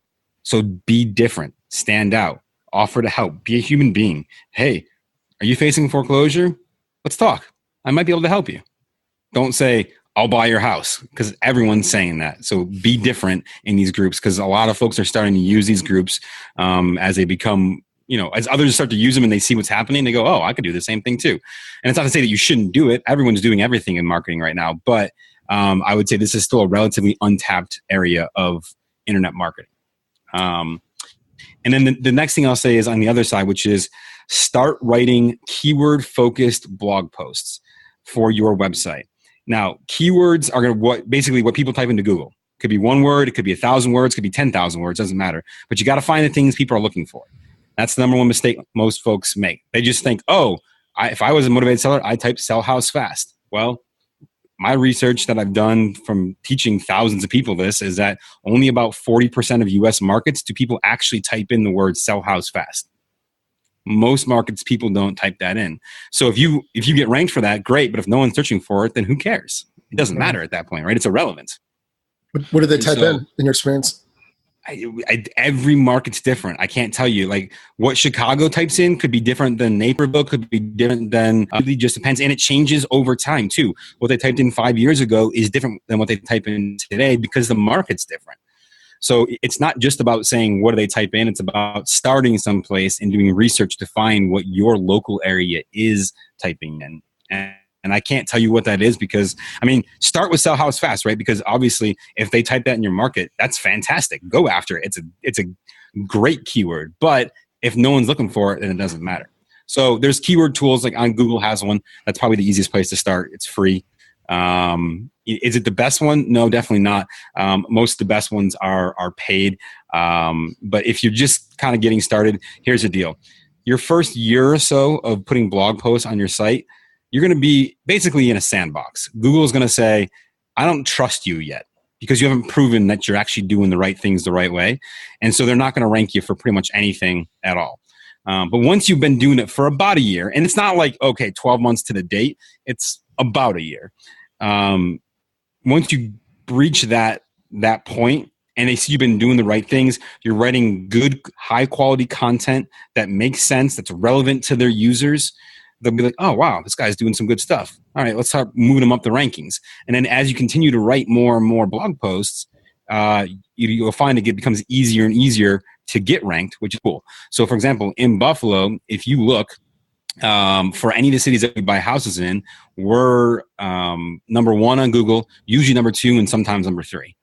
C: So be different, stand out. Offer to help. Be a human being. Hey, are you facing foreclosure? Let's talk. I might be able to help you. Don't say, I'll buy your house, because everyone's saying that. So be different in these groups, because a lot of folks are starting to use these groups as they become, as others start to use them and they see what's happening, they go, oh, I could do the same thing too. And it's not to say that you shouldn't do it. Everyone's doing everything in marketing right now. But I would say this is still a relatively untapped area of internet marketing. And then the next thing I'll say is on the other side, which is start writing keyword-focused blog posts for your website. Now, keywords are basically what people type into Google. It could be one word, it could be 1,000 words, it could be 10,000 words, doesn't matter. But you got to find the things people are looking for. That's the number one mistake most folks make. They just think, if I was a motivated seller, I'd type sell house fast. Well, my research that I've done from teaching thousands of people this is that only about 40% of US markets do people actually type in the word sell house fast. Most markets, people don't type that in. So if you get ranked for that, great. But if no one's searching for it, then who cares? It doesn't matter at that point, right? It's irrelevant.
B: What do they type in your experience?
C: Every market's different. I can't tell you. Like what Chicago types in could be different than Naperville, could be different than, it just depends. And it changes over time too. What they typed in 5 years ago is different than what they type in today because the market's different. So it's not just about saying what do they type in. It's about starting someplace and doing research to find what your local area is typing in. And I can't tell you what that is because, start with sell house fast, right? Because obviously if they type that in your market, that's fantastic. Go after it. It's a great keyword. But if no one's looking for it, then it doesn't matter. So there's keyword tools, like on Google has one. That's probably the easiest place to start. It's free. Is it the best one? No, definitely not. Most of the best ones are paid. But if you're just kind of getting started, here's the deal. Your first year or so of putting blog posts on your site, you're going to be basically in a sandbox. Google is going to say, I don't trust you yet because you haven't proven that you're actually doing the right things the right way. And so they're not going to rank you for pretty much anything at all. But once you've been doing it for about a year, and it's not like, 12 months to the date, it's about a year. Once you reach that point and they see you've been doing the right things, you're writing good, high quality content that makes sense, that's relevant to their users, they'll be like, oh, wow, this guy's doing some good stuff. All right, let's start moving them up the rankings. And then as you continue to write more and more blog posts, you'll find it becomes easier and easier to get ranked, which is cool. So, for example, in Buffalo, if you look, for any of the cities that we buy houses in, we're number one on Google, usually number two, and sometimes number three.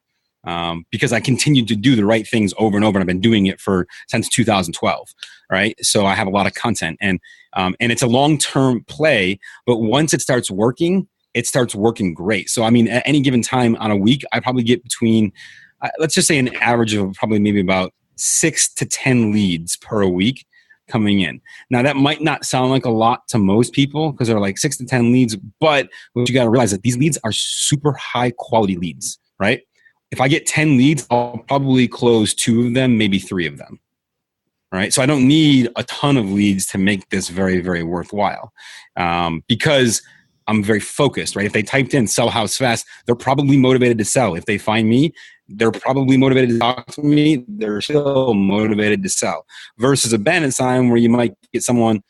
C: Because I continued to do the right things over and over, and I've been doing it since 2012, right? So I have a lot of content, and it's a long-term play, but once it starts working great. So, at any given time on a week, I probably get between, let's just say an average of probably maybe about 6 to 10 leads per week coming in. Now that might not sound like a lot to most people because they're like 6 to 10 leads, but what you got to realize that these leads are super high quality leads, right? If I get 10 leads, I'll probably close 2 of them, maybe 3 of them, right? So I don't need a ton of leads to make this very, very worthwhile because I'm very focused, right? If they typed in sell house fast, they're probably motivated to sell. If they find me, they're probably motivated to talk to me. They're still motivated to sell. Versus a bandit sign where you might get someone,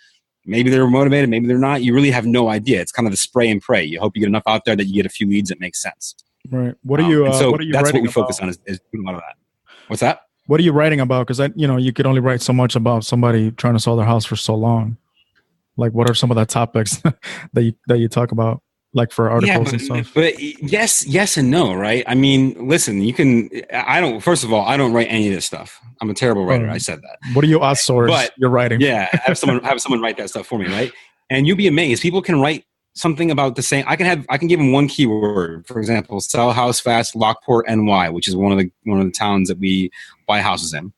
C: maybe they're motivated, maybe they're not. You really have no idea. It's kind of the spray and pray. You hope you get enough out there that you get a few leads that make sense.
A: Right. What are you? What are you
C: that's
A: writing
C: what we
A: about?
C: focus on is doing a lot of that. What's that?
A: What are you writing about? Because you could only write so much about somebody trying to sell their house for so long. Like, what are some of the topics that you talk about, like for articles and stuff?
C: But yes and no, right? Listen, first of all, I don't write any of this stuff. I'm a terrible writer. I said that.
A: What do you outsource your writing?
C: Yeah, have someone write that stuff for me, right? And you'll be amazed. People can write something about the same. I can give them one keyword. For example, sell house fast, Lockport, NY, which is one of the towns that we buy houses in.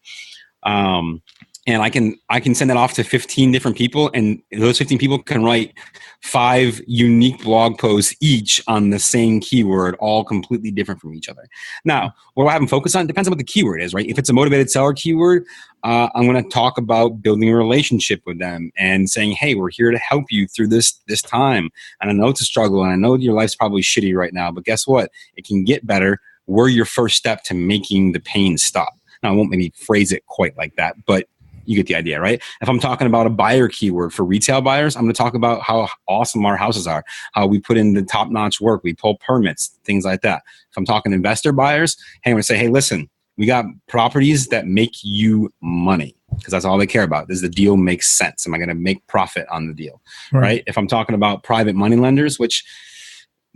C: And I can send that off to 15 different people, and those 15 people can write 5 unique blog posts each on the same keyword, all completely different from each other. Now, what do I have them focus on? It depends on what the keyword is, right? If it's a motivated seller keyword, I'm going to talk about building a relationship with them and saying, hey, we're here to help you through this time. And I know it's a struggle, and I know your life's probably shitty right now, but guess what? It can get better. We're your first step to making the pain stop. Now, I won't maybe phrase it quite like that, but you get the idea, right? If I'm talking about a buyer keyword for retail buyers, I'm going to talk about how awesome our houses are, how we put in the top-notch work, we pull permits, things like that. If I'm talking investor buyers, hey, I'm going to say, hey, listen, we got properties that make you money, because that's all they care about. Does the deal make sense? Am I going to make profit on the deal, right? If I'm talking about private money lenders, which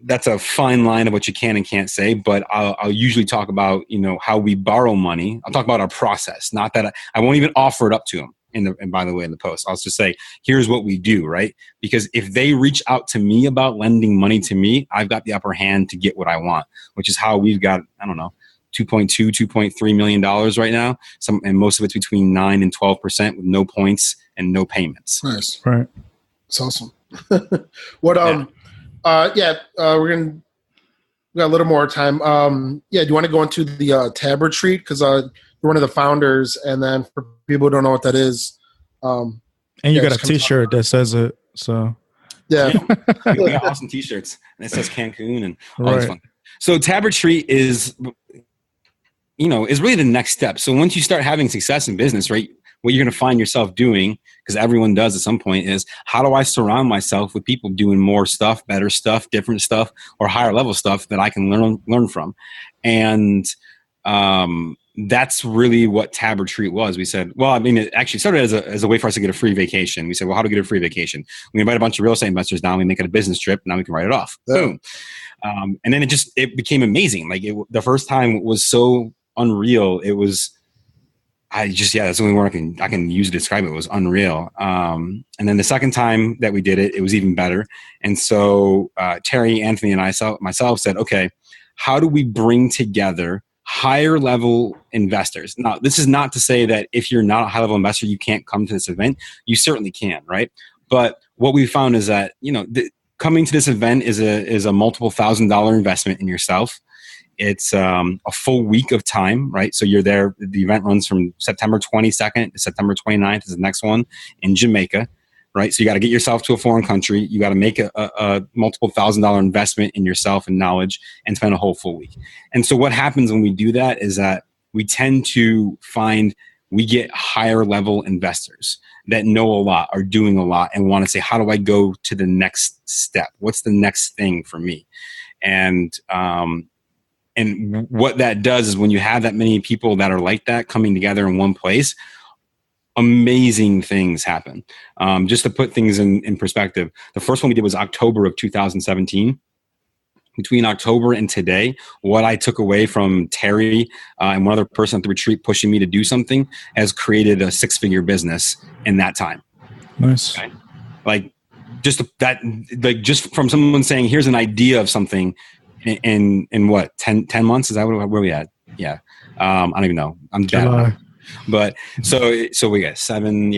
C: that's a fine line of what you can and can't say, but I'll usually talk about, how we borrow money. I'll talk about our process, not that I won't even offer it up to them. And by the way, in the post, I'll just say, here's what we do, right? Because if they reach out to me about lending money to me, I've got the upper hand to get what I want, which is how we've got, I don't know, $2.3 million right now. And most of it's between 9 and 12% with no points and no payments.
B: Nice.
A: Right.
B: It's awesome. We got a little more time. Do you want to go into the tab retreat? Because you're one of the founders, and then for people who don't know what that is.
A: And you got a t-shirt that says it. So
B: yeah.
C: We got awesome t-shirts. And it says Cancun and all this fun. So tab retreat is really the next step. So once you start having success in business, right, what you're going to find yourself doing, because everyone does at some point, is how do I surround myself with people doing more stuff, better stuff, different stuff, or higher level stuff that I can learn from. And that's really what Tab Retreat was. We said, it actually started as a way for us to get a free vacation. We said, well, how do we get a free vacation? We invite a bunch of real estate investors down. We make it a business trip. Now we can write it off. Yeah. Boom. And then it became amazing. Like the first time was so unreal. It was, that's the only word I can use to describe it. It was unreal. And then the second time that we did it, it was even better. And so Terry, Anthony, and myself said, okay, how do we bring together higher level investors? Now, this is not to say that if you're not a high level investor, you can't come to this event. You certainly can, right? But what we found is that, coming to this event is a multiple $1,000 investment in yourself. It's a full week of time, right? So you're there. The event runs from September 22nd to September 29th is the next one in Jamaica, right? So you got to get yourself to a foreign country. You got to make a multiple $1,000 investment in yourself and knowledge and spend a whole full week. And so what happens when we do that is that we tend to find we get higher level investors that know a lot, are doing a lot, and want to say, how do I go to the next step? What's the next thing for me? And what that does is when you have that many people that are like that coming together in one place, amazing things happen. Just to put things in perspective, the first one we did was October of 2017. Between October and today, what I took away from Terry and one other person at the retreat pushing me to do something has created a 6-figure business in that time.
A: Nice. Okay? Just from someone saying, here's an idea of something in what, 10 months? Is that where we at? Yeah. I don't even know. I'm bad. But so we got 7,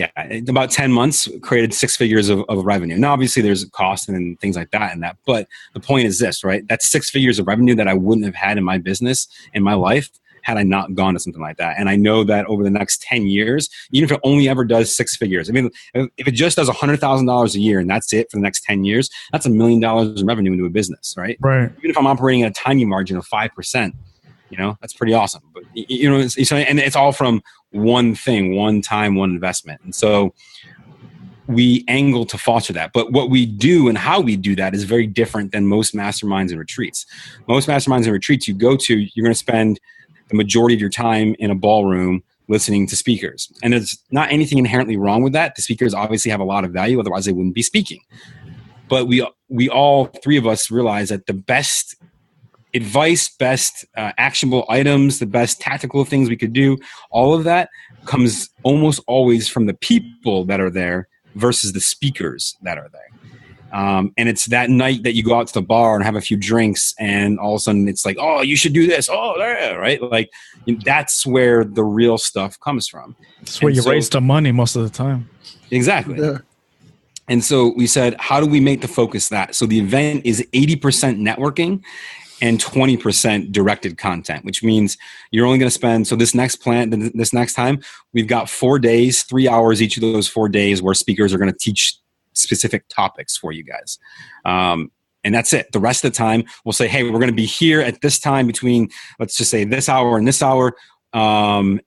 A: about 10 months, created 6 figures of revenue. Now, obviously there's cost and things like that but the point is this, right? That's 6 figures of revenue that I wouldn't have had in my business, in my life, had I not gone to something like that. And I know that over the next 10 years, even if it only ever does 6 figures, I mean, if it just does $100,000 a year and that's it for the next 10 years, that's $1 million in revenue into a business, right? Right.
C: Even if I'm operating at a tiny margin of 5%, that's pretty awesome. But and it's all from one thing, one time, one investment. And so we angle to foster that. But what we do and how we do that is very different than most masterminds and retreats. Most masterminds and retreats you go to, you're going to spend the majority of your time in a ballroom listening to speakers. And there's not anything inherently wrong with that. The speakers obviously have a lot of value, otherwise they wouldn't be speaking. But we all three of us realize that the best advice, best actionable items, the best tactical things we could do, all of that comes almost always from the people that are there versus the speakers that are there. And it's that night that you go out to the bar and have a few drinks and all of a sudden it's like, oh, you should do this. Oh, there, right? Like that's where the real stuff comes from.
A: That's where you raise the money most of the time.
C: Exactly. Yeah. And so we said, how do we make the focus that? So the event is 80% networking and 20% directed content, which means you're only going to spend, so this next time, we've got 4 days, 3 hours each of those 4 days where speakers are going to teach specific topics for you guys. And that's it. The rest of the time, we'll say, hey, we're going to be here at this time between, let's just say this hour and this hour, and,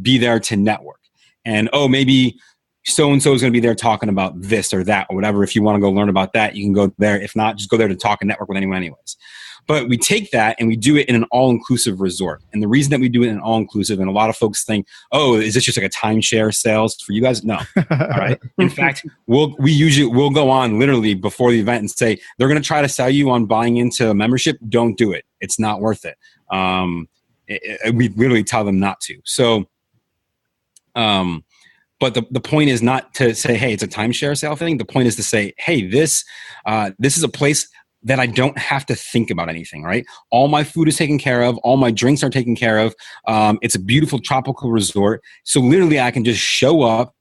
C: be there to network. And, oh, maybe so-and-so is going to be there talking about this or that or whatever. If you want to go learn about that, you can go there. If not, just go there to talk and network with anyone anyways. But we take that and we do it in an all-inclusive resort. And the reason that we do it in an all-inclusive, and a lot of folks think, oh, is this just like a timeshare sales for you guys? No. All right. In fact, we'll go on literally before the event and say, they're going to try to sell you on buying into a membership. Don't do it. It's not worth it. We literally tell them not to. So, but the point is not to say, hey, it's a timeshare sale thing. The point is to say, hey, this is a place that I don't have to think about anything, right? All my food is taken care of. All my drinks are taken care of. It's a beautiful tropical resort. So literally I can just show up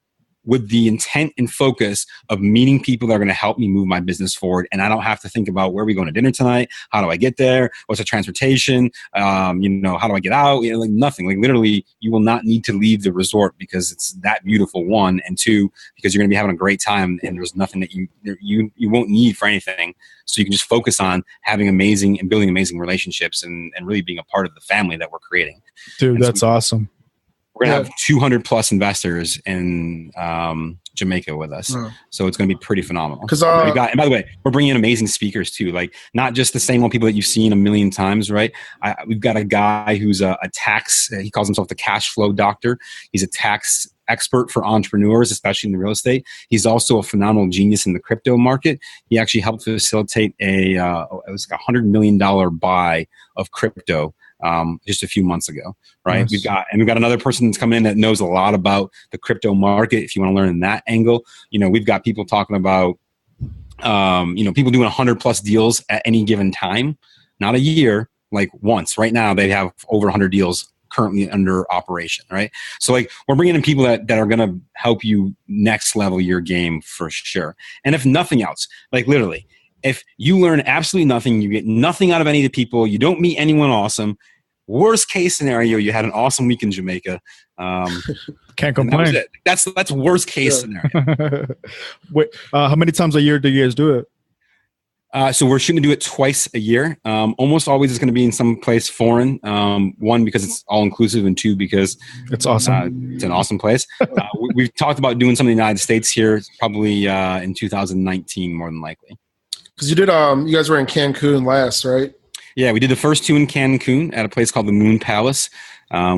C: with the intent and focus of meeting people that are going to help me move my business forward. And I don't have to think about where are we going to dinner tonight? How do I get there? What's the transportation? How do I get out? Like nothing. Like literally you will not need to leave the resort because it's that beautiful, one, and two, because you're going to be having a great time and there's nothing that you won't need for anything. So you can just focus on having amazing and building amazing relationships and really being a part of the family that we're creating.
A: Dude, that's awesome.
C: We're going to have 200 plus investors in Jamaica with us. So it's going to be pretty phenomenal. And by the way, we're bringing in amazing speakers too. Like not just the same old people that you've seen a million times, right? We've got a guy who's a tax, he calls himself the cash flow doctor. He's a tax expert for entrepreneurs, especially in the real estate. He's also a phenomenal genius in the crypto market. He actually helped facilitate it was like $100 million buy of crypto just a few months ago, right?
A: Nice.
C: We've got another person that's coming in that knows a lot about the crypto market. If you want to learn in that angle, we've got people talking about, people doing 100 plus deals at any given time, not a year, like once. Right now, they have over 100 deals currently under operation, right? So like we're bringing in people that are going to help you next level your game for sure. And if nothing else, like literally, if you learn absolutely nothing, you get nothing out of any of the people, you don't meet anyone awesome, worst case scenario, you had an awesome week in Jamaica.
A: Can't complain.
C: That's worst case scenario.
A: Wait, how many times a year do you guys do it?
C: So we're shooting to do it twice a year. Almost always it's going to be in some place foreign. One, because it's all inclusive, and two, because
A: it's awesome.
C: It's an awesome place. We've talked about doing some in the United States here, probably in 2019, more than likely.
B: Because you guys were in Cancun last, right?
C: Yeah, we did the first two in Cancun at a place called the Moon Palace,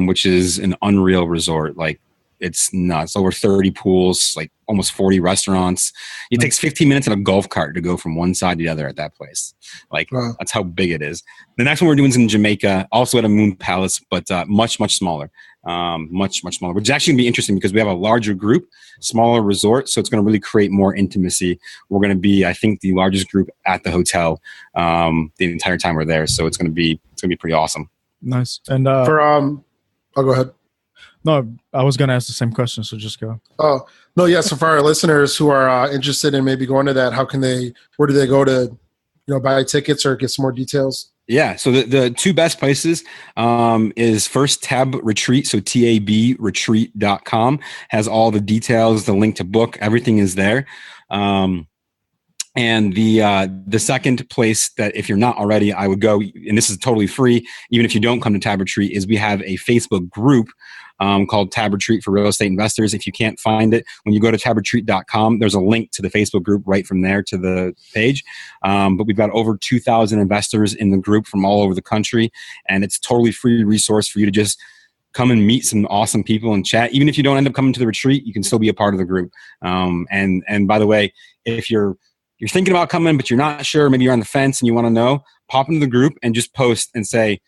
C: which is an unreal resort. Like, it's nuts. Over 30 pools, like almost 40 restaurants. It takes 15 minutes in a golf cart to go from one side to the other at that place. Like, That's how big it is. The next one we're doing is in Jamaica, also at a Moon Palace, but much, much smaller. Much smaller, which is actually going to be interesting because we have a larger group, smaller resort. So it's going to really create more intimacy. We're going to be, I think, the largest group at the hotel the entire time we're there. So it's going to be pretty awesome.
A: Nice. And
B: I'll go ahead.
A: No, I was going to ask the same question, so just go.
B: Oh, no, yeah. So for our listeners who are interested in maybe going to that, where do they go to, buy tickets or get some more details?
C: Yeah. So the two best places is first Tab Retreat. So tabretreat.com has all the details, the link to book, everything is there. And the second place that if you're not already, I would go, and this is totally free, even if you don't come to Tab Retreat, is we have a Facebook group called Tab Retreat for Real Estate Investors. If you can't find it, when you go to tabretreat.com, there's a link to the Facebook group right from there to the page. But we've got over 2,000 investors in the group from all over the country, and it's a totally free resource for you to just come and meet some awesome people and chat. Even if you don't end up coming to the retreat, you can still be a part of the group. And by the way, if you're thinking about coming, but you're not sure, maybe you're on the fence and you want to know, pop into the group and just post and say,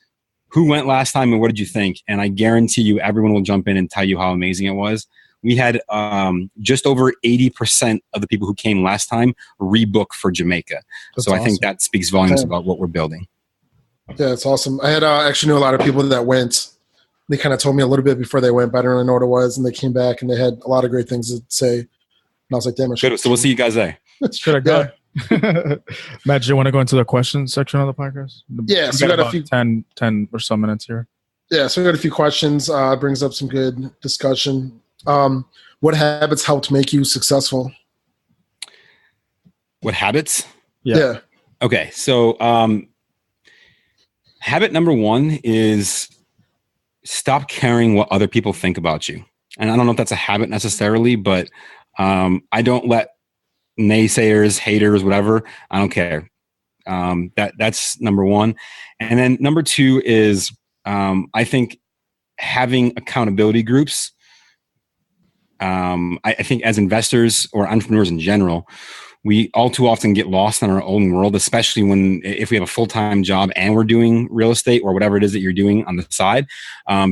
C: who went last time and what did you think? And I guarantee you everyone will jump in and tell you how amazing it was. We had just over 80% of the people who came last time rebook for Jamaica. That's awesome. I think that speaks volumes about what we're building.
B: Yeah, it's awesome. I had actually knew a lot of people that went. They kind of told me a little bit before they went, but I didn't really know what it was. And they came back and they had a lot of great things to say. And I was like, damn it.
C: Good. So we'll see you guys there.
A: Should I go? Matt, do you want to go into the question section of the podcast?
B: Yeah, so we got a few
A: 10 or so minutes here.
B: Yeah, so we got a few questions. Brings up some good discussion. What habits helped make you successful?
C: What habits?
B: Yeah.
C: Okay, so habit number one is stop caring what other people think about you. and I don't know if that's a habit necessarily, but I don't let naysayers, haters, whatever, I don't care. That's number one. And then number two is I think having accountability groups. I think as investors or entrepreneurs in general, we all too often get lost in our own world, especially if we have a full-time job and we're doing real estate or whatever it is that you're doing on the side,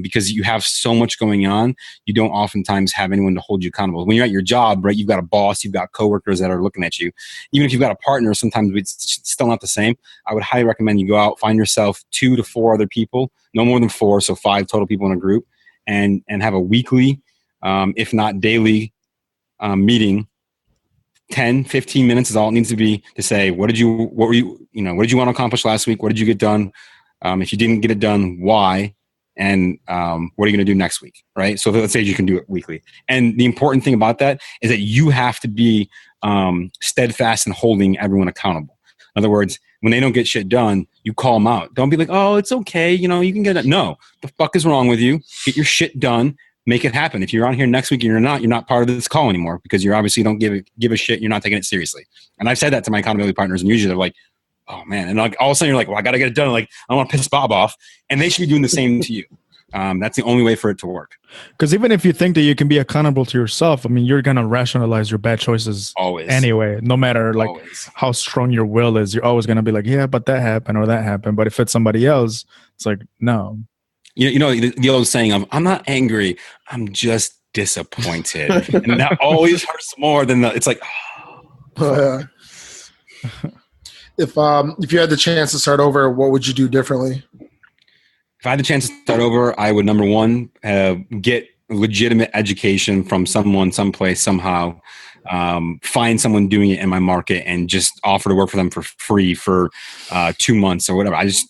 C: because you have so much going on. You don't oftentimes have anyone to hold you accountable. When you're at your job, right, you've got a boss, you've got coworkers that are looking at you. Even if you've got a partner, sometimes it's still not the same. I would highly recommend you go out, find yourself 2 to 4 other people, no more than 4, so 5 total people in a group, and have a weekly, if not daily, meeting. 10, 15 minutes is all it needs to be to say, what did you want to accomplish last week? What did you get done? If you didn't get it done, why? And what are you going to do next week? Right. So let's say you can do it weekly. And the important thing about that is that you have to be steadfast in holding everyone accountable. In other words, when they don't get shit done, you call them out. Don't be like, oh, it's okay. You can get it. No, the fuck is wrong with you? Get your shit done. Make it happen. If you're on here next week and you're not part of this call anymore because you obviously don't give a shit. You're not taking it seriously. And I've said that to my accountability partners, and usually they're like, oh man. And like all of a sudden you're like, well, I got to get it done. Like, I don't want to piss Bob off. And they should be doing the same to you. That's the only way for it to work.
A: Because even if you think that you can be accountable to yourself, I mean, you're going to rationalize your bad choices
C: always
A: anyway, no matter like how strong your will is. You're always going to be like, yeah, but that happened or that happened. But if it's somebody else, it's like, no.
C: You know the old saying of, I'm not angry, I'm just disappointed. And that always hurts more than it's like,
B: oh. If you had the chance to start over, what would you do differently?
C: If I had the chance to start over, I would, number one, get legitimate education from someone, someplace, somehow. Find someone doing it in my market and just offer to work for them for free for 2 months or whatever. I just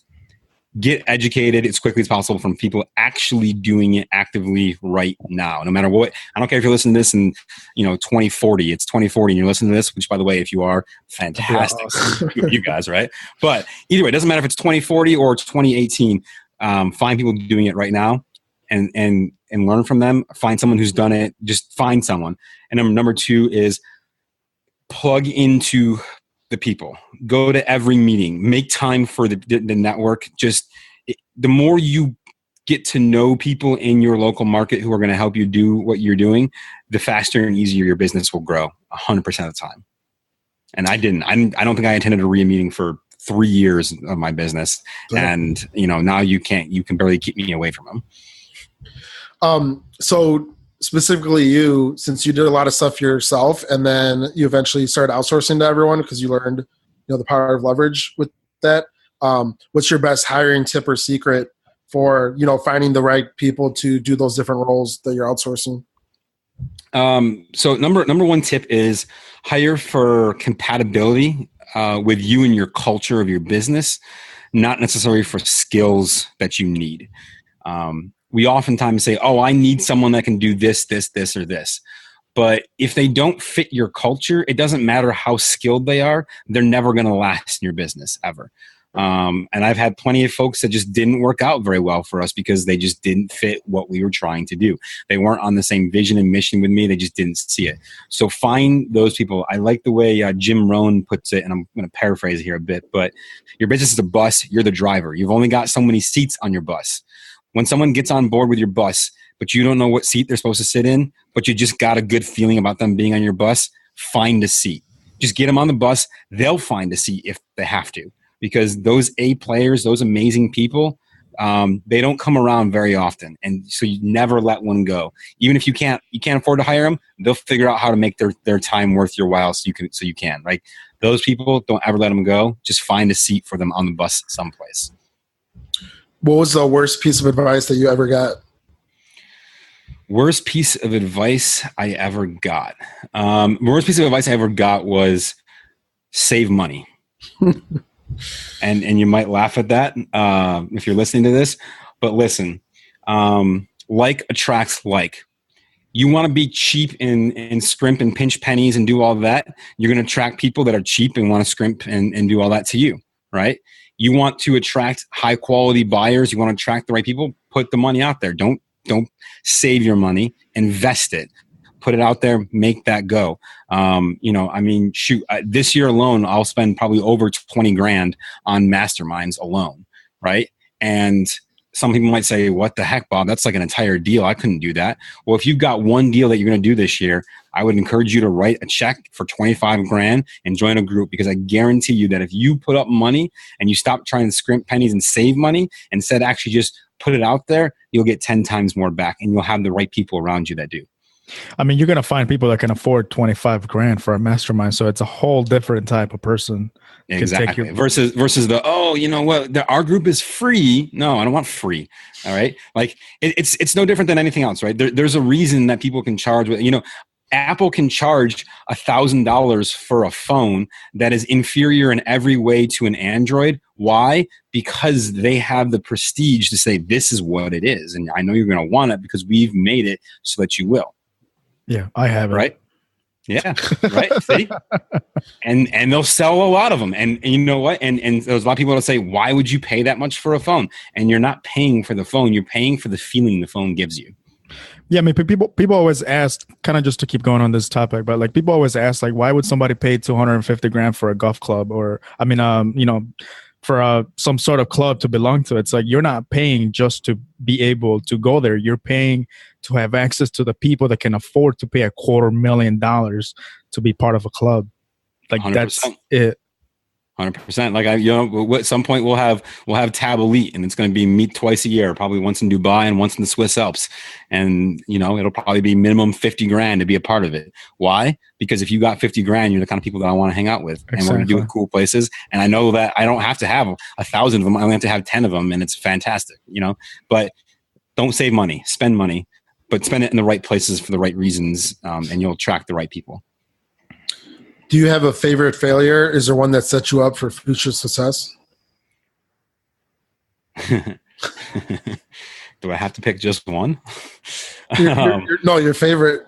C: get educated as quickly as possible from people actually doing it actively right now. No matter what, I don't care if you're listening to this in 2040, it's 2040 and you're listening to this, which by the way, if you are, fantastic, awesome. You guys, right? But either way, it doesn't matter if it's 2040 or 2018, find people doing it right now and learn from them. Find someone who's done it, just find someone. And number two is plug into the people. Go to every meeting. Make time for the network. The more you get to know people in your local market who are going to help you do what you're doing, the faster and easier your business will grow 100% of the time. And I don't think I attended a RIA meeting for 3 years of my business. And now you can barely keep me away from them.
B: So specifically you, since you did a lot of stuff yourself and then you eventually started outsourcing to everyone because you learned the power of leverage with that, what's your best hiring tip or secret for finding the right people to do those different roles that you're outsourcing?
C: So number one tip is hire for compatibility with you and your culture of your business, not necessarily for skills that you need. We oftentimes say, oh, I need someone that can do this, or this. But if they don't fit your culture, it doesn't matter how skilled they are. They're never going to last in your business ever. And I've had plenty of folks that just didn't work out very well for us because they just didn't fit what we were trying to do. They weren't on the same vision and mission with me. They just didn't see it. So find those people. I like the way Jim Rohn puts it, and I'm going to paraphrase it here a bit, but your business is a bus. You're the driver. You've only got so many seats on your bus. When someone gets on board with your bus, but you don't know what seat they're supposed to sit in, but you just got a good feeling about them being on your bus, find a seat. Just get them on the bus. They'll find a seat if they have to, because those A players, those amazing people, they don't come around very often. And so you never let one go. Even if you can't afford to hire them, they'll figure out how to make their time worth your while so you can. Right? Those people, don't ever let them go. Just find a seat for them on the bus someplace.
B: What was the worst piece of advice that you ever got?
C: Worst piece of advice I ever got. Worst piece of advice I ever got was save money. and you might laugh at that if you're listening to this, but listen, like attracts like. You want to be cheap and scrimp and pinch pennies and do all that. You're going to attract people that are cheap and want to scrimp and do all that to you, right? You want to attract high quality buyers. You want to attract the right people. Put the money out there. Don't Don't save your money, invest it. Put it out there, make that go. This year alone, I'll spend probably over 20 grand on masterminds alone, right? And some people might say, what the heck, Bob? That's like an entire deal. I couldn't do that. Well, if you've got one deal that you're going to do this year, I would encourage you to write a check for 25 grand and join a group, because I guarantee you that if you put up money and you stop trying to scrimp pennies and save money, instead actually just put it out there, you'll get 10 times more back, and you'll have the right people around you that do.
A: I mean, you're going to find people that can afford 25 grand for a mastermind. So it's a whole different type of person.
C: Exactly. Versus our group is free. No, I don't want free. All right. Like it's no different than anything else, right? There's a reason that people can charge Apple can charge $1,000 for a phone that is inferior in every way to an Android. Why? Because they have the prestige to say, this is what it is. And I know you're going to want it because we've made it so that you will.
A: Yeah, I have it.
C: Right? Yeah, right. See? And they'll sell a lot of them. And you know what? And there's a lot of people that say, why would you pay that much for a phone? And you're not paying for the phone. You're paying for the feeling the phone gives you.
A: Yeah, I mean, people always ask, kind of just to keep going on this topic, but like people always ask, like, why would somebody pay 250 grand for a golf club, or for some sort of club to belong to? It's like, you're not paying just to be able to go there. You're paying to have access to the people that can afford to pay $250,000 to be part of a club. Like 100%. That's it.
C: 100%. Like at some point we'll have Tab Elite, and it's going to be meet twice a year, probably once in Dubai and once in the Swiss Alps. And it'll probably be minimum 50 grand to be a part of it. Why? Because if you got 50 grand, you're the kind of people that I want to hang out with. Exactly. And we're going to do it cool places. And I know that I don't have to have 1,000 of them. I only have to have 10 of them, and it's fantastic, but don't save money, spend money, but spend it in the right places for the right reasons. And you'll attract the right people.
B: Do you have a favorite failure? Is there one that sets you up for future success?
C: Do I have to pick just one?
B: Your favorite.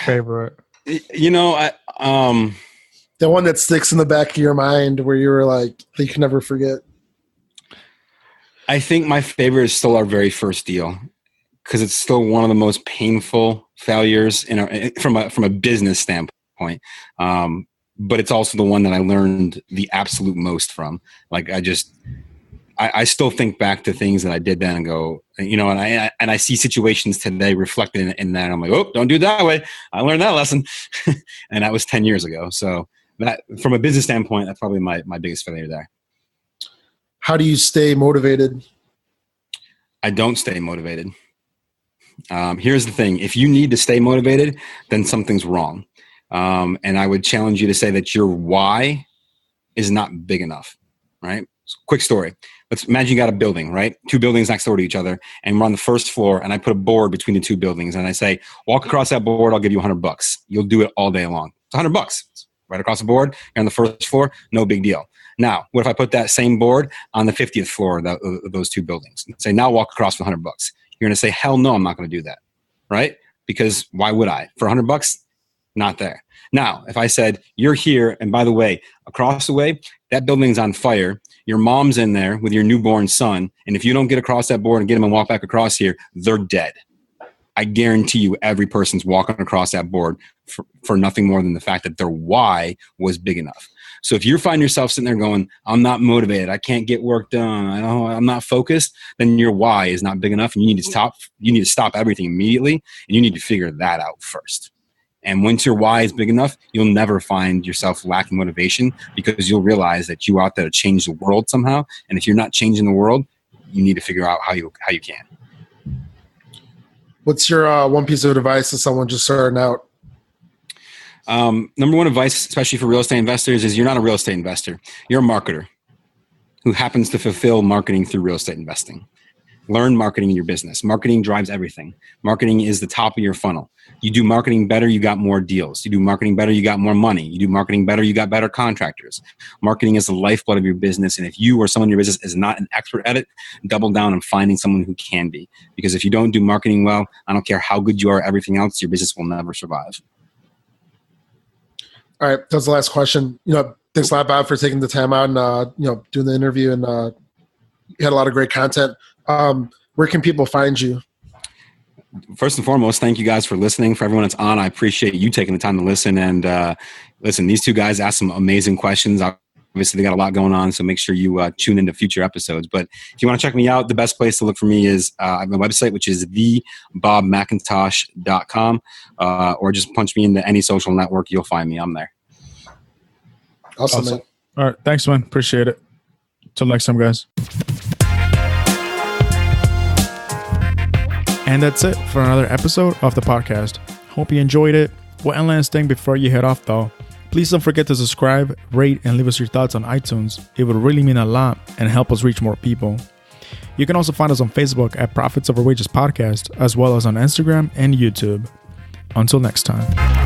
A: Favorite.
B: The one that sticks in the back of your mind where you were like, you can never forget.
C: I think my favorite is still our very first deal, because it's still one of the most painful failures from a business standpoint. But it's also the one that I learned the absolute most from. Like I still think back to things that I did then and go, and I see situations today reflected in that. I'm like, oh, don't do it that way. I learned that lesson. And that was 10 years ago. So that, from a business standpoint, that's probably my biggest failure there.
B: How do you stay motivated?
C: I don't stay motivated. Here's the thing. If you need to stay motivated, then something's wrong. And I would challenge you to say that your why is not big enough, right? So, quick story. Let's imagine you got a building, right? 2 buildings next door to each other, and we're on the first floor, and I put a board between the 2 buildings, and I say, walk across that board, I'll give you $100. You'll do it all day long. It's $100. It's right across the board. You're on the first floor, no big deal. Now, what if I put that same board on the 50th floor of those 2 buildings? Say, now walk across for $100. You're going to say, hell no, I'm not going to do that, right? Because why would I? For $100? Not there. Now, if I said, you're here, and by the way, across the way, that building's on fire, your mom's in there with your newborn son, and if you don't get across that board and get them and walk back across here, they're dead. I guarantee you every person's walking across that board for nothing more than the fact that their why was big enough. So if you find yourself sitting there going, I'm not motivated, I can't get work done, I'm not focused, then your why is not big enough, and you need to stop everything immediately, and you need to figure that out first. And once your why is big enough, you'll never find yourself lacking motivation, because you'll realize that you out there to change the world somehow. And if you're not changing the world, you need to figure out how you can.
B: What's your one piece of advice to someone just starting out?
C: Number one advice, especially for real estate investors, is you're not a real estate investor. You're a marketer who happens to fulfill marketing through real estate investing. Learn marketing in your business. Marketing drives everything. Marketing is the top of your funnel. You do marketing better, you got more deals. You do marketing better, you got more money. You do marketing better, you got better contractors. Marketing is the lifeblood of your business. And if you or someone in your business is not an expert at it, double down on finding someone who can be. Because if you don't do marketing well, I don't care how good you are at everything else, your business will never survive.
B: All right, that's the last question. Thanks a lot, Bob, for taking the time out and doing the interview, and you had a lot of great content. where can people find you?
C: First and foremost, thank you guys for listening. For everyone that's on, I appreciate you taking the time to listen. And listen, these two guys asked some amazing questions. Obviously, they got a lot going on, so make sure you tune into future episodes. But if you want to check me out, the best place to look for me is I have my website, which is thebobmcintosh.com, or just punch me into any social network. You'll find me. I'm there.
B: Awesome.
A: All right. Thanks, man. Appreciate it. Till next time, guys. And that's it for another episode of the podcast. Hope you enjoyed it. One last thing before you head off, though. Please don't forget to subscribe, rate, and leave us your thoughts on iTunes. It would really mean a lot and help us reach more people. You can also find us on Facebook at Profits Over Wages Podcast, as well as on Instagram and YouTube. Until next time.